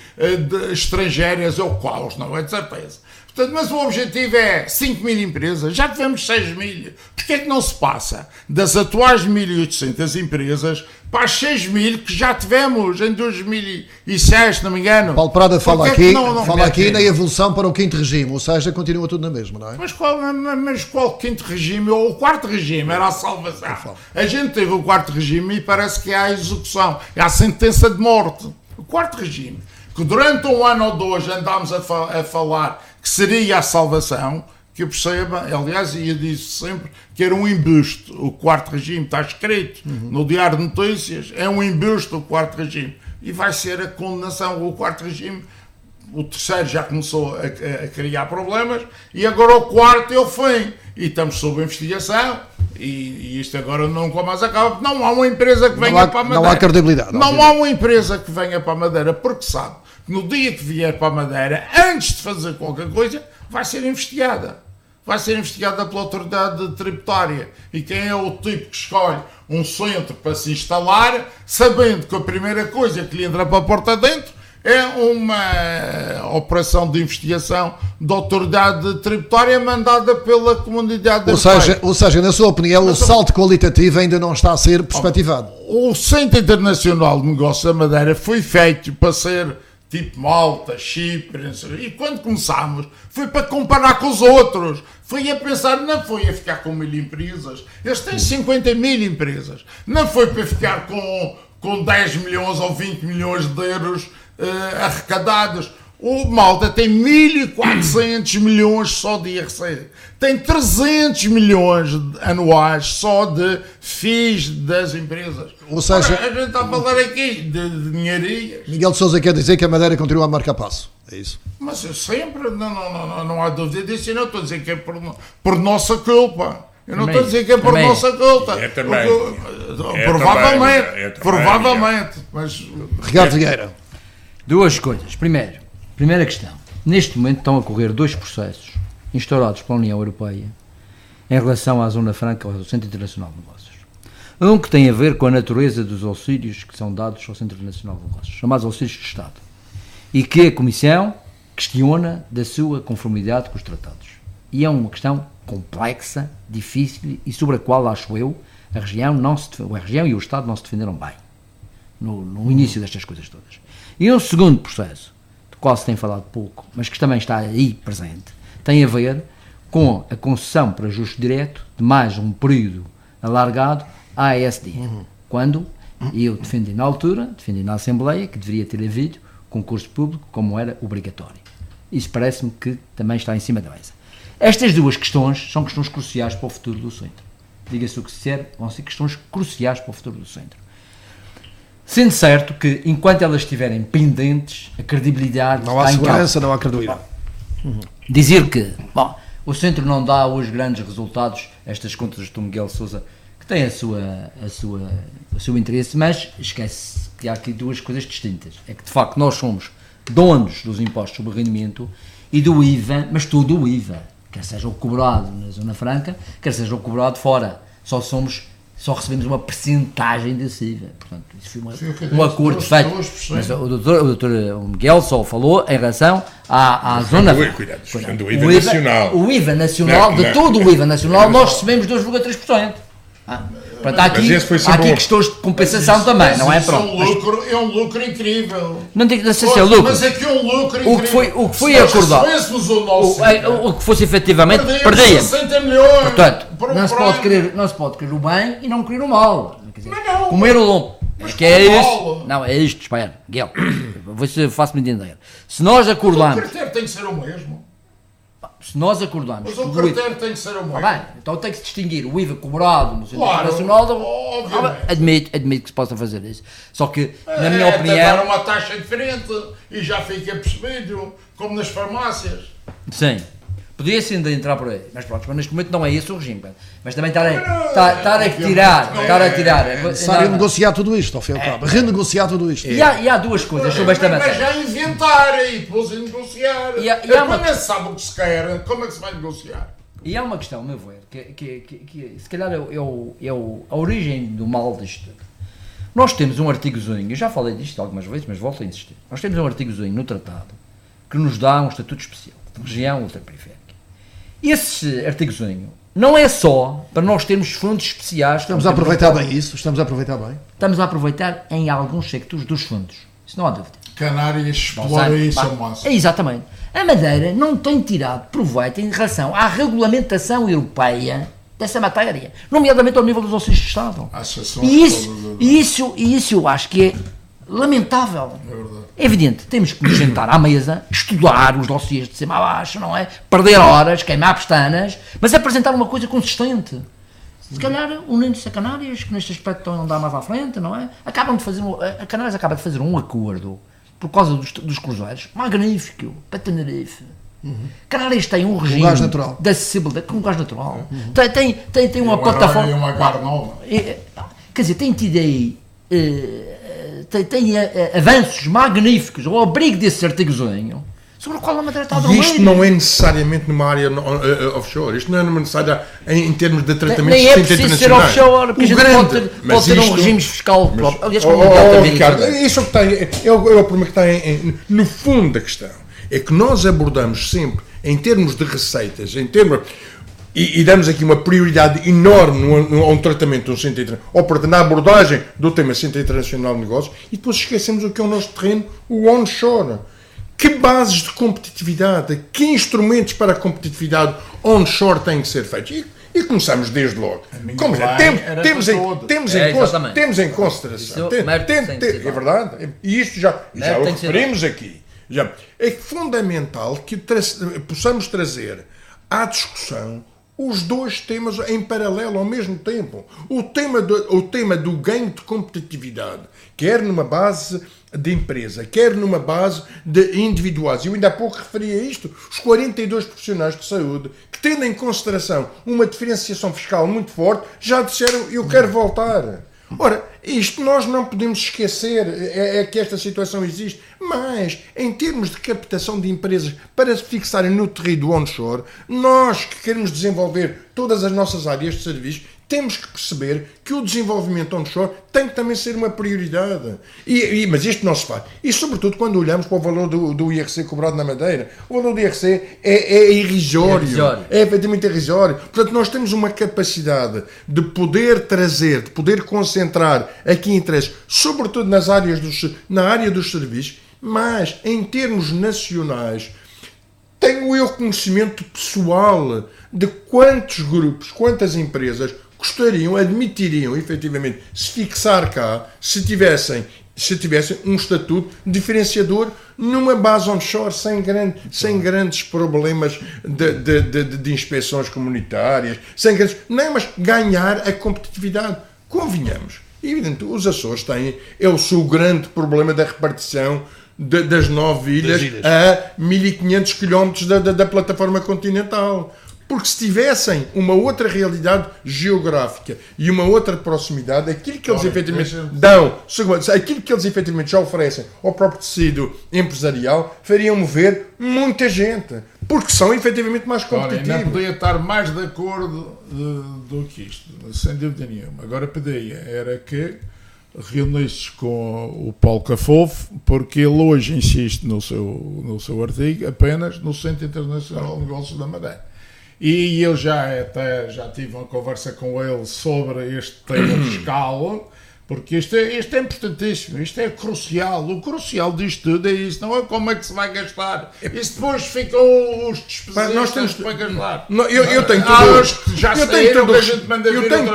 estrangeiras é o caos, não é de certeza. Portanto, mas o objetivo é 5 mil empresas, já tivemos 6 mil. Porquê é que não se passa das atuais 1.800 empresas para as 6 mil que já tivemos em 2006, se não me engano? Paulo Prada fala Porquê é aqui, que fala aqui na evolução para o quinto regime, ou seja, continua tudo na mesma, não é? Mas qual quinto regime? Ou o quarto regime era a salvação. A gente teve o quarto regime e parece que há a execução, há a sentença de morte. O quarto regime, que durante um ano ou dois andámos a falar que seria a salvação, que eu perceba, aliás, eu disse sempre que era um embuste. O quarto regime está escrito no Diário de Notícias, é um embuste o quarto regime. E vai ser a condenação. O quarto regime, o terceiro já começou a criar problemas, e agora o quarto é o fim. E estamos sob investigação, e isto agora nunca mais acaba. Não há uma empresa que venha para a Madeira. Não há credibilidade. Não há uma empresa que venha para a Madeira, porque sabe que no dia que vier para a Madeira, antes de fazer qualquer coisa, vai ser investigada. Vai ser investigada pela autoridade tributária. E quem é o tipo que escolhe um centro para se instalar, sabendo que a primeira coisa que lhe entra para a porta dentro é uma operação de investigação da autoridade tributária mandada pela comunidade europeia. Ou seja, na sua opinião, o salto qualitativo ainda não está a ser perspectivado. O Centro Internacional de Negócios da Madeira foi feito para ser tipo Malta, Chipre, e quando começámos foi para comparar com os outros, foi a pensar, não foi a ficar com 1.000 empresas, eles têm 50 mil empresas, não foi para ficar com 10 milhões ou 20 milhões de euros arrecadados. O Malta tem 1.400 milhões só de IRC, tem 300 milhões anuais só de FIIs das empresas. Ou seja, a gente está a falar aqui de dinheirias. Miguel de Sousa quer dizer que a Madeira continua a marcar passo. É isso. Mas eu sempre, não há dúvida disso, eu não estou a dizer que é por nossa culpa. Eu não estou a dizer que é por nossa culpa. É também. Provavelmente. Mas Ricardo Vieira. Duas coisas. Primeira questão. Neste momento estão a correr dois processos instaurados pela União Europeia em relação à Zona Franca ao Centro Internacional de Negócios. Um que tem a ver com a natureza dos auxílios que são dados ao Centro Internacional de Negócios, chamados auxílios de Estado, e que a Comissão questiona da sua conformidade com os tratados. E é uma questão complexa, difícil e sobre a qual, acho eu, a região e o Estado não se defenderam bem no início destas coisas todas. E um segundo processo, do qual se tem falado pouco, mas que também está aí presente, tem a ver com a concessão para justo direto de mais um período alargado à ASD. Quando eu defendi na altura, defendi na Assembleia, que deveria ter havido concurso público como era obrigatório. Isso parece-me que também está em cima da mesa. Estas duas questões são questões cruciais para o futuro do centro. Diga-se o que se disser, vão ser questões cruciais para o futuro do centro. Sendo certo que, enquanto elas estiverem pendentes, a credibilidade não há segurança, não há credibilidade. Dizer que, o centro não dá hoje grandes resultados, estas contas do Miguel Sousa, que tem o seu interesse, mas esquece que há aqui duas coisas distintas. É que, de facto, nós somos donos dos impostos sobre o rendimento e do IVA, mas todo o IVA, quer seja o cobrado na Zona Franca, quer seja o cobrado fora. Só recebemos uma percentagem desse IVA. Portanto, isso foi um acordo feito. Mas o doutor Miguel só falou em relação à Zona Franca. Do IVA nacional. O IVA nacional, todo o IVA nacional, nós recebemos 2,3%. Portanto, há aqui questões de compensação também, não é? É um lucro incrível. Não sei se é lucro. Mas é que é um lucro incrível. O que foi acordado, o que fosse efetivamente, perdia. 60 milhões. Portanto, não se pode querer o bem e não querer o mal. Quer dizer, comer o lombo. Que é isto. Não, é isto, espera, Miguel. Vou se faço-me entender. Se nós acordamos. O critério tem que ser o mesmo. Se nós acordamos. Mas o critério tem que ser o mesmo. Bem, então tem que se distinguir o IVA cobrado no Centro Internacional. Admito que se possa fazer isso. Só que, na minha opinião. Dar uma taxa diferente e já fica percebido, como nas farmácias. Sim. Podia-se ainda entrar por aí, mas pronto, mas neste momento não é esse o regime. Mas também estar a tirar. É necessário negociar tudo isto, ao fim e ao cabo. Renegociar tudo isto. E há duas coisas sobre esta matéria. Mas já inventar e depois negociar. Quando não se sabe o que se quer, como é que se vai negociar? E há uma questão, a meu ver, que se calhar é a origem do mal disto. Nós temos um artigozinho, eu já falei disto algumas vezes, mas volto a insistir. Nós temos um artigozinho no tratado que nos dá um estatuto especial. região ultraperiférica. Esse artigozinho não é só para nós termos fundos especiais. Estamos a aproveitar bem isso? Estamos a aproveitar bem? Estamos a aproveitar em alguns sectores dos fundos. Isso não há dúvida. Canárias explora isso ao máximo. Exatamente. A Madeira não tem tirado proveito em relação à regulamentação europeia dessa matéria, nomeadamente ao nível dos dossiês de Estado. E isso eu acho que é lamentável. É evidente, temos que nos sentar à mesa, estudar os dossiês de cima a baixo, não é? Perder horas, queimar pestanas, mas apresentar uma coisa consistente. Se calhar, unindo-se a Canárias, que neste aspecto estão a andar mais à frente, não é? A Canárias acaba de fazer um acordo, por causa dos cruzeiros, magnífico, para Tenerife. Canárias tem um regime de acessibilidade, com gás natural. Tem uma plataforma... E uma nova. Quer dizer, tem tido aí... Tem avanços magníficos ao abrigo desse artigozinho sobre o qual a Madeira está a dormir. E isto não é necessariamente numa área offshore, isto não é necessário em termos de tratamento nem é preciso ser offshore, porque a gente pode ter um regime fiscal próprio. Aliás, Ricardo, isso que tem, é o problema que tem no fundo da questão, é que nós abordamos sempre em termos de receitas, em termos... E damos aqui uma prioridade enorme a um tratamento do Centro Internacional, ou portanto, na abordagem do tema Centro Internacional de Negócios, e depois esquecemos o que é o nosso terreno, o onshore. Que bases de competitividade, que instrumentos para a competitividade onshore têm que ser feitos? E começamos desde logo. Como temos em consideração. É verdade. E isto já o referimos aqui. É fundamental que possamos trazer à discussão os dois temas em paralelo ao mesmo tempo. O tema do ganho de competitividade, quer numa base de empresa, quer numa base de individuais. Eu ainda há pouco referi a isto. Os 42 profissionais de saúde, que tendo em consideração uma diferenciação fiscal muito forte, já disseram: eu quero voltar. Ora, isto nós não podemos esquecer, é que esta situação existe, mas em termos de captação de empresas para se fixarem no terreno onshore, nós que queremos desenvolver todas as nossas áreas de serviço, temos que perceber que o desenvolvimento onshore tem que também ser uma prioridade. Mas isto não se faz. E sobretudo quando olhamos para o valor do IRC cobrado na Madeira. O valor do IRC é irrisório. É efetivamente irrisório. Portanto, nós temos uma capacidade de poder trazer, de poder concentrar aqui interesses, sobretudo na área dos serviços, mas em termos nacionais, tenho eu conhecimento pessoal de quantos grupos, quantas empresas gostariam, admitiriam efetivamente se fixar cá, se tivessem um estatuto diferenciador numa base onshore sem grandes problemas de inspeções comunitárias, mas ganhar a competitividade. Convenhamos. Evidente, os Açores têm, é o seu grande problema da repartição das 9 ilhas a 1500 km da plataforma continental. Porque se tivessem uma outra realidade geográfica e uma outra proximidade, aquilo que eles efetivamente dão, aquilo que eles efetivamente já oferecem ao próprio tecido empresarial, fariam mover muita gente, porque são efetivamente mais competitivos. Não podia estar mais de acordo do que isto, sem dúvida nenhuma. Agora pedia era que reunisse com o Paulo Cafofo, porque ele hoje insiste no seu artigo apenas no Centro Internacional de Negócios da Madeira. E eu já tive uma conversa com ele sobre este tema fiscal, porque isto é importantíssimo, isto é crucial. O crucial disto tudo é isso, não é como é que se vai gastar. Isso depois ficam os despesistas para gastar. Eu tenho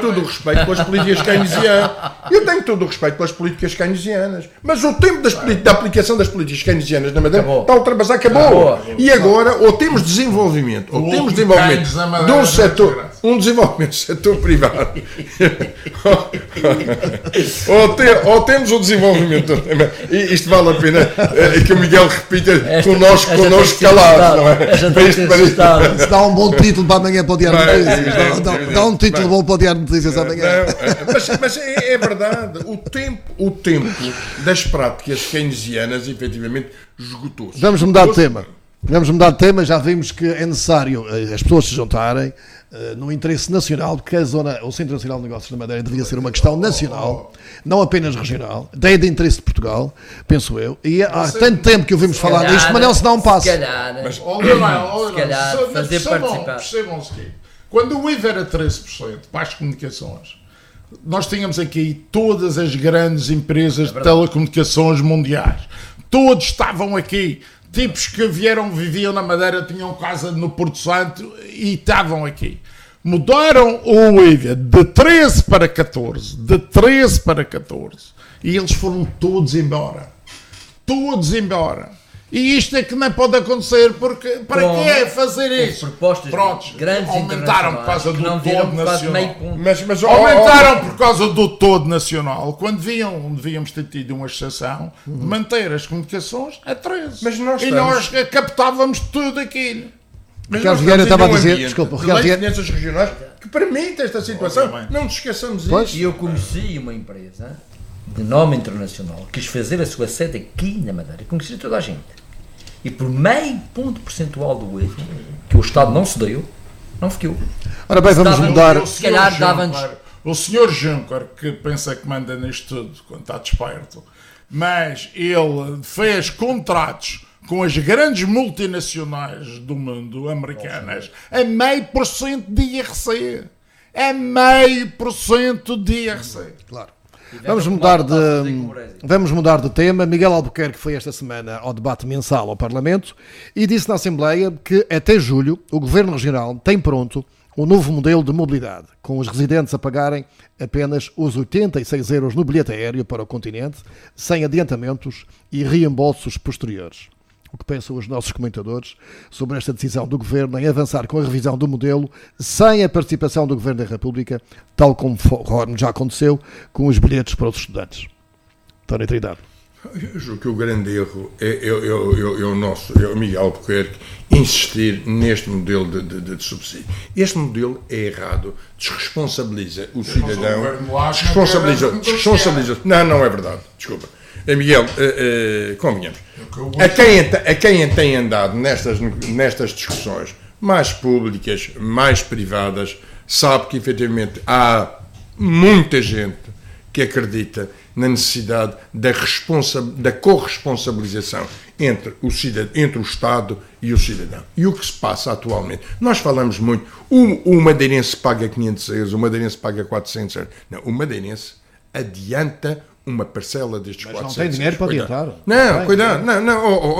todo o respeito pelas políticas keynesianas. Eu tenho todo o respeito pelas políticas keynesianas. Mas o tempo da aplicação das políticas keynesianas na Madeira está ultrapassado, acabou. E agora, ou temos desenvolvimento de um setor, desenvolvimento do setor privado. Ou temos o desenvolvimento, e isto vale a pena que o Miguel repita connosco calados, não é? Se dá um bom título para amanhã para o Diário de Notícias. Dá um título bom para o Diário de Notícias amanhã. Mas é verdade, o tempo das práticas keynesianas efetivamente esgotou-se. Vamos mudar de tema. Já vimos que é necessário as pessoas se juntarem, no interesse nacional, porque o Centro Nacional de Negócios na Madeira devia ser uma questão nacional, não apenas regional, daí de interesse de Portugal, penso eu, e há tanto tempo que ouvimos falar nisto, mas não se dá um passo. Se calhar, fazer participar. Percebam o seguinte, quando o IVA era 13% para as comunicações, nós tínhamos aqui todas as grandes empresas de telecomunicações mundiais. Todos estavam aqui. Tipos que viviam na Madeira, tinham casa no Porto Santo e estavam aqui. Mudaram o IVA de 13 para 14. De 13 para 14. E eles foram todos embora. Todos embora. E isto é que não pode acontecer, porque para que fazer isso? Propostas grandes aumentaram por causa do todo nacional. Mas aumentaram por causa do todo nacional, quando devíamos ter tido uma exceção de manter as comunicações a 13. Mas nós captávamos tudo aquilo. Mas Ricardo Vieira estava a dizer, desculpa, Ricardo Vieira, regionais que permite esta situação. Não nos esqueçamos disso. E eu conheci uma empresa de nome internacional quis fazer a sua sede aqui na Madeira. Conheci toda a gente. E por meio ponto percentual do IVA, que o Estado não cedeu, não ficou. Ora bem, vamos mudar. Se calhar dava-nos. O Sr. Juncker, que pensa que manda nisto tudo, quando está desperto, mas ele fez contratos com as grandes multinacionais do mundo, americanas, a 0,5% de IRC. A 0,5% de IRC. Claro. Vamos mudar de tema. Miguel Albuquerque foi esta semana ao debate mensal ao Parlamento e disse na Assembleia que até julho o Governo Regional tem pronto um novo modelo de mobilidade, com os residentes a pagarem apenas os 86 euros no bilhete aéreo para o continente, sem adiantamentos e reembolsos posteriores. O que pensam os nossos comentadores sobre esta decisão do Governo em avançar com a revisão do modelo sem a participação do Governo da República, tal como já aconteceu com os bilhetes para os estudantes? António Trindade. Eu julgo que o grande erro é o Miguel Albuquerque insistir neste modelo de subsídio. Este modelo é errado, desresponsabiliza o cidadão, desresponsabiliza. Não é verdade, desculpa. Miguel, convenhamos. A quem tem andado nestas discussões mais públicas, mais privadas, sabe que efetivamente há muita gente que acredita na necessidade da corresponsabilização entre o Estado e o cidadão. E o que se passa atualmente? Nós falamos muito, o madeirense paga 500 euros, o madeirense paga 400 euros. Não, o madeirense adianta uma parcela destes 400 euros. Não tem dinheiro para adiantar. Não, cuidado.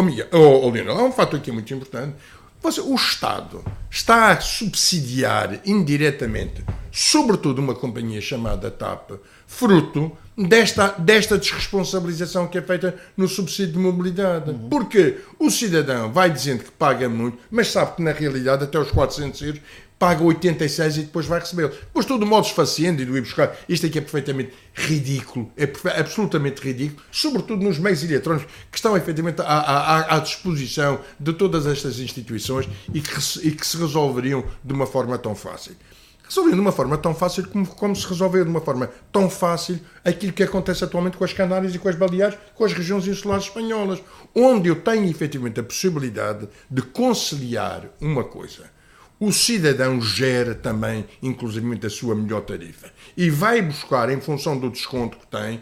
Miguel, Leonel, há um fator aqui muito importante. O Estado está a subsidiar indiretamente, sobretudo uma companhia chamada TAP, fruto desta desresponsabilização que é feita no subsídio de mobilidade. Porque o cidadão vai dizendo que paga muito, mas sabe que na realidade até os 400 euros paga 86 e depois vai recebê-lo. Depois todo o modo esfaciente de ir buscar. Isto aqui é perfeitamente ridículo, é absolutamente ridículo, sobretudo nos meios eletrónicos que estão efetivamente à disposição de todas estas instituições e que se resolveriam de uma forma tão fácil. Resolveriam de uma forma tão fácil como se resolveu de uma forma tão fácil aquilo que acontece atualmente com as Canárias e com as Baleares, com as regiões insulares espanholas, onde eu tenho efetivamente a possibilidade de conciliar uma coisa. O cidadão gera também, inclusivamente, a sua melhor tarifa. E vai buscar, em função do desconto que tem,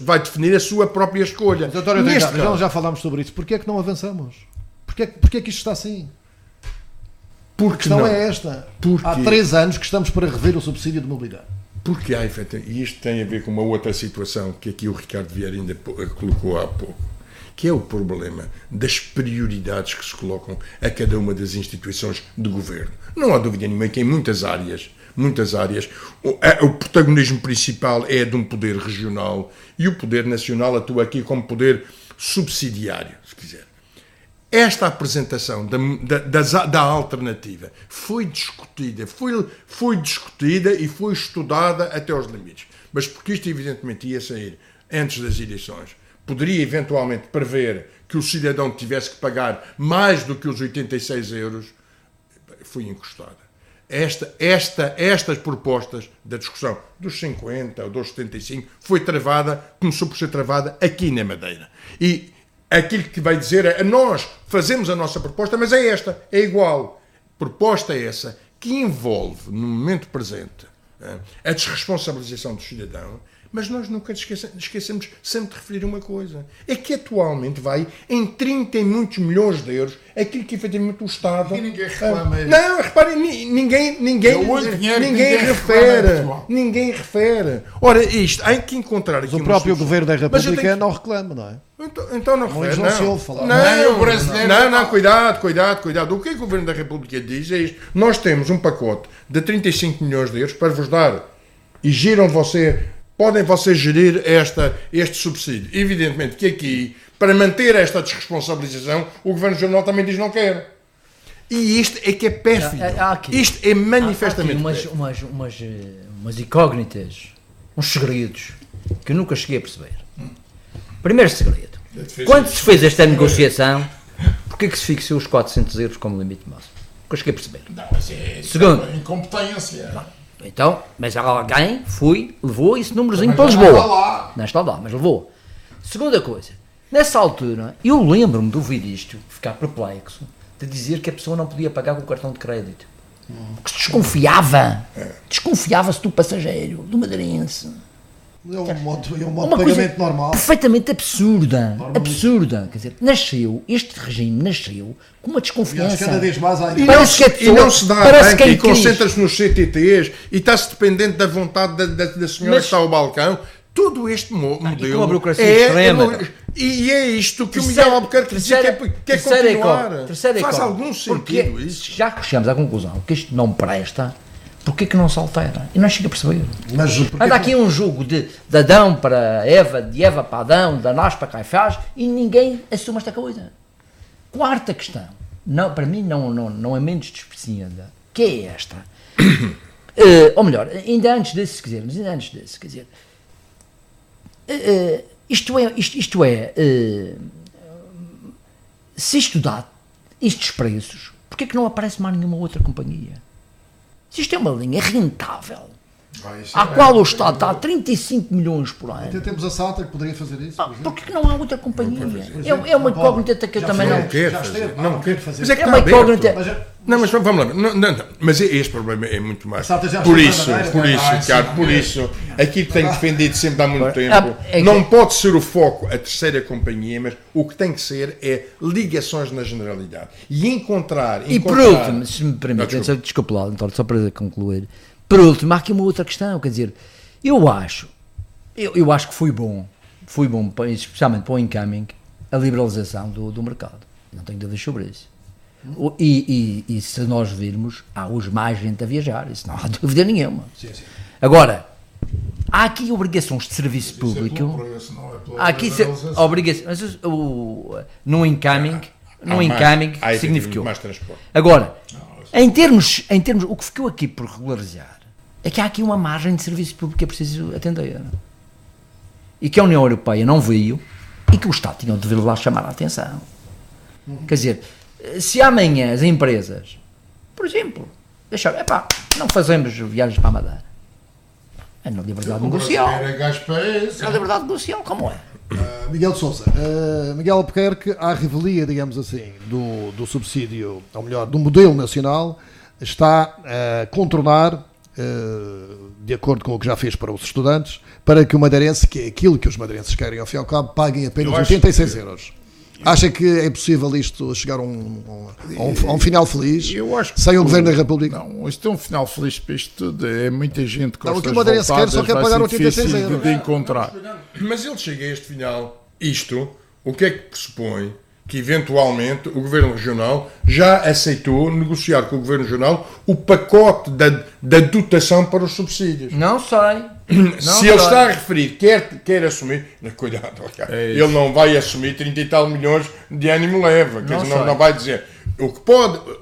vai definir a sua própria escolha. Doutor, já falámos sobre isso. Porquê é que não avançamos? Porquê é que isto está assim? A questão é esta. Há 3 anos que estamos para rever o subsídio de mobilidade. Porque há, efetivamente, e isto tem a ver com uma outra situação que aqui o Ricardo Vieira ainda colocou há pouco, que é o problema das prioridades que se colocam a cada uma das instituições de governo. Não há dúvida nenhuma que em muitas áreas, o protagonismo principal é de um poder regional e o poder nacional atua aqui como poder subsidiário, se quiser. Esta apresentação da alternativa foi discutida e foi estudada até aos limites. Mas porque isto evidentemente ia sair antes das eleições, poderia eventualmente prever que o cidadão tivesse que pagar mais do que os 86 euros, foi encostada. Estas propostas da discussão dos 50 ou dos 75 começou por ser travada aqui na Madeira. E aquilo que vai dizer é, nós fazemos a nossa proposta, mas é esta, é igual. Proposta é essa que envolve, no momento presente, a desresponsabilização do cidadão, mas nós nunca esquecemos sempre de referir uma coisa. É que atualmente vai em 30 e muitos milhões de euros aquilo que efetivamente o Estado... E ninguém reclama isso. Não, reparem, ninguém refere. Ora, isto, há que encontrar aqui Mas o próprio Governo da República não reclama, não é? Então não refere, João Silva falar. não, o brasileiro não, cuidado. O que o Governo da República diz é isto. Nós temos um pacote de 35 milhões de euros para vos dar e podem vocês gerir este subsídio. Evidentemente que aqui, para manter esta desresponsabilização, o Governo Regional também diz não quer. E isto é que é pérfido. Isto é manifestamente há aqui umas incógnitas, uns segredos, que eu nunca cheguei a perceber. Primeiro segredo. Quando se fez esta negociação, porquê que se fixou os 400 euros como limite máximo? Nunca cheguei a perceber. Não, mas é Segundo. incompetência. Então, mas alguém levou esse númerozinho para Lisboa. Não está lá, mas levou. Segunda coisa, nessa altura, eu lembro-me de ouvir isto, ficar perplexo, de dizer que a pessoa não podia pagar com o cartão de crédito. Porque desconfiava-se do passageiro, do madeirense. É um modo de pagamento normal. Perfeitamente absurda. Quer dizer, este regime nasceu com uma desconfiança. Cada vez mais há... E não se dá a banca e concentra-se nos CTTs e está-se dependente da vontade da senhora que está ao balcão. Todo este modelo uma burocracia extrema. E é isto que o Miguel Albuquerque dizia que é continuar. Faz algum sentido isso. Já que chegamos à conclusão que isto não presta, porquê que não se altera? E não chega a perceber. Anda aqui um jogo de Adão para Eva, de Eva para Adão, de Anás para Caifás, e ninguém assume esta coisa. Quarta questão, para mim não é menos desprezível, que é esta. Ou melhor, ainda antes disso, quer dizer, se estudar estes preços, porquê que não aparece mais nenhuma outra companhia? Se isto é uma linha rentável, à qual o Estado está a 35 milhões por ano. Até temos a SATA que poderia fazer isso. Porque que não há outra companhia? É uma incógnita que eu também não quero fazer. Mas é que é uma incógnita. Não, mas vamos lá. Não, mas este problema é muito mais. Por isso, aquilo que tenho defendido sempre há muito tempo, não pode ser o foco a terceira companhia, mas o que tem que ser é ligações na generalidade. E encontrar... E por último, se me permite, desculpe lá, só para concluir, por último, há aqui uma outra questão, quer dizer, eu acho que foi bom, especialmente para o incoming, a liberalização do mercado. Não tenho dúvidas sobre isso. E se nós virmos, há hoje mais gente a viajar, isso não há dúvida nenhuma. Sim. Agora, há aqui obrigações de serviço público, há aqui obrigações, mas no incoming significou. Agora, em termos, o que ficou aqui por regularizar é que há aqui uma margem de serviço público que é preciso atender. E que a União Europeia não veio e que o Estado tinha de vir lá chamar a atenção. Quer dizer, se amanhã as empresas, por exemplo, não fazemos viagens para a Madeira, é na liberdade negocial. Na liberdade negocial, como é? Miguel de Sousa, Miguel Albuquerque, à revelia, digamos assim, do subsídio, ou melhor, do modelo nacional, está a contornar, de acordo com o que já fez para os estudantes, para que o madeirense, que é aquilo que os madeirenses querem ao fim e ao cabo, paguem apenas 86 euros. Acha que é possível isto chegar a um final feliz, sem o Governo da República? Não, isto é um final feliz para isto tudo. É muita gente com o que o madeirense quer só quer pagar 86 euros. De encontrar. Mas ele chega a este final, o que é que pressupõe? Que eventualmente o Governo Regional já aceitou negociar com o Governo Regional o pacote da dotação para os subsídios. Não sei. Se ele está a referir, quer assumir, cuidado, ele não vai assumir 30 e tal milhões de ânimo leva, não vai dizer.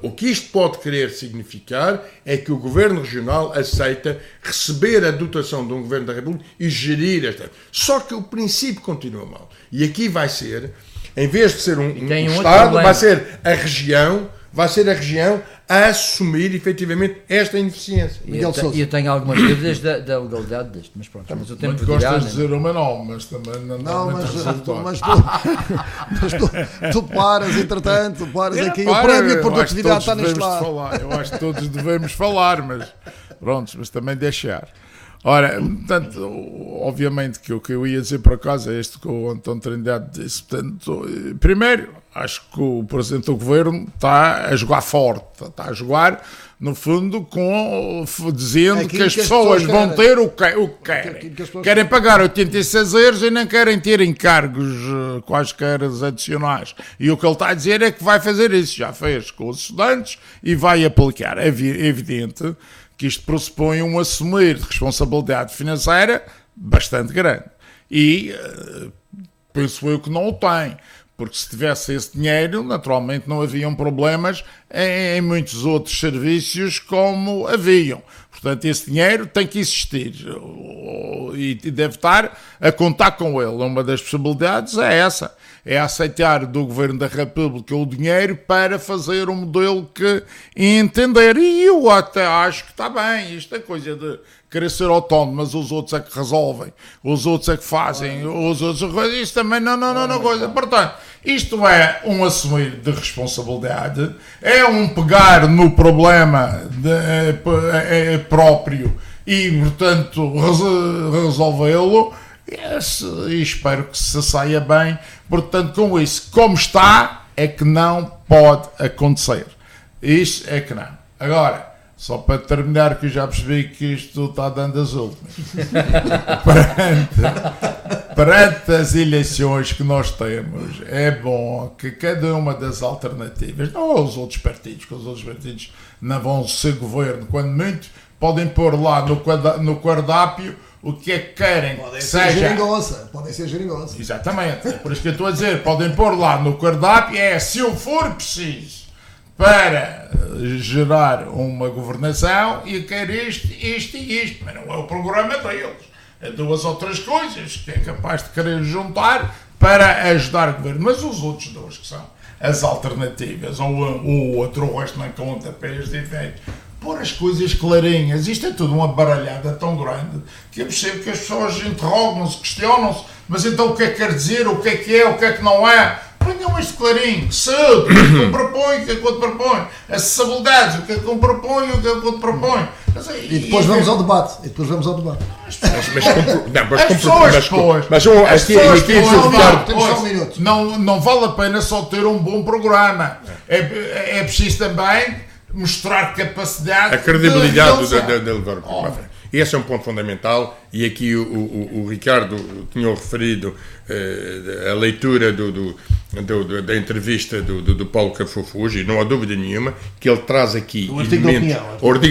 O que isto pode querer significar é que o Governo Regional aceita receber a dotação de um Governo da República e gerir esta. Só que o princípio continua mal. E aqui vai ser, em vez de ser um Estado, vai ser a região, vai ser a região a assumir efetivamente esta ineficiência. Eu tenho algumas dúvidas da legalidade disto, mas pronto. Mas o tempo Muito dirá, gostas né? de dizer uma não, mas também não dá muito resultado. mas tu paras, entretanto, aqui. O Para, prémio de eu produtividade acho que está neste devemos lado. falar. Eu acho que todos devemos falar, mas pronto, mas também deixar. Ora, portanto, obviamente que o que eu ia dizer por acaso é este que o António Trindade disse. Portanto, primeiro, acho que o Presidente do Governo está a jogar forte, está a jogar, no fundo, dizendo que as pessoas vão ter o que querem. Querem pagar 86 euros e não querem ter encargos quaisquer adicionais. E o que ele está a dizer é que vai fazer isso, já fez com os estudantes e vai aplicar. É evidente que isto pressupõe um assumir de responsabilidade financeira bastante grande. E penso eu que não o tem, porque se tivesse esse dinheiro, naturalmente não haviam problemas em muitos outros serviços como haviam. Portanto, esse dinheiro tem que existir e deve estar a contar com ele. Uma das possibilidades é essa. É aceitar do Governo da República o dinheiro para fazer um modelo que entender. E eu até acho que está bem. Isto é coisa de querer ser autónomo, mas os outros é que resolvem, os outros é que fazem, os outros... Isto também não coisa. Portanto, isto é um assumir de responsabilidade, é um pegar no problema próprio e, portanto, resolvê-lo. E espero que se saia bem. Portanto, com isso, como está, é que não pode acontecer. Isto é que não. Agora, só para terminar, que eu já percebi que isto está dando azul. Perante as eleições que nós temos, é bom que cada uma das alternativas, não os outros partidos, que os outros partidos não vão ser governo, quando muito, podem pôr lá no cardápio o que é que querem que seja. Podem ser geringonça. Exatamente. É por isso que eu estou a dizer, podem pôr lá no cardápio, se eu for preciso para gerar uma governação, e quero isto e isto, mas não é o programa deles. É duas ou três coisas que é capaz de querer juntar para ajudar o governo. Mas os outros dois, que são as alternativas, ou o outro, o resto não conta para este efeito, pôr as coisas clarinhas. Isto é tudo uma baralhada tão grande que eu percebo que as pessoas interrogam-se, questionam-se, mas então o que é que quer dizer, o que é, o que é que não é? Ponham isto clarinho, saúde, o que é que eu proponho, o que é que eu te proponho, acessibilidade, o que é que eu proponho, o que é que eu te proponho. E depois vamos ao debate. Não vale a pena só ter um bom programa. É preciso também mostrar capacidade, a credibilidade de levar o programa. Esse é um ponto fundamental, e aqui o Ricardo tinha referido a leitura da entrevista do Paulo Cafofuji, e não há dúvida nenhuma que ele traz aqui o artigo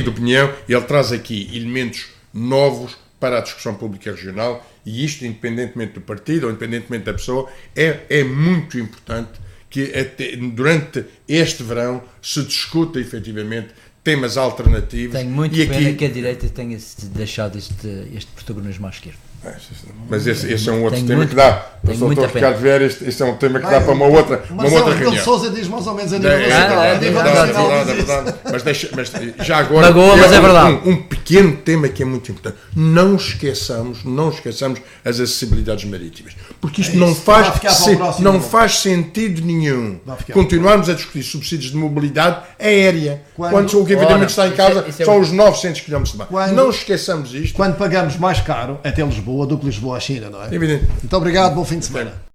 de opinião, ele traz aqui elementos novos para a discussão pública regional, e isto, independentemente do partido ou independentemente da pessoa, é muito importante que durante este verão se discuta efetivamente temas alternativos. Tenho muito pena que a direita tenha deixado este protagonismo à esquerda. Mas esse é um outro tema que dá. O Dr. Ricardo Vieira, este é um tema que dá para uma outra reunião. Mas Sousa diz mais ou menos a nível nacional. É verdade. Mas já agora, mas é verdade. Um pequeno tema que é muito importante. Não esqueçamos as acessibilidades marítimas. Porque isto não faz sentido nenhum continuarmos a discutir subsídios de mobilidade aérea, quando o que evidentemente está em causa são os 900 km de mar. Não esqueçamos isto. Quando pagamos mais caro até Lisboa do que Lisboa à China, não é? Evidente. Muito obrigado, bom fim de semana.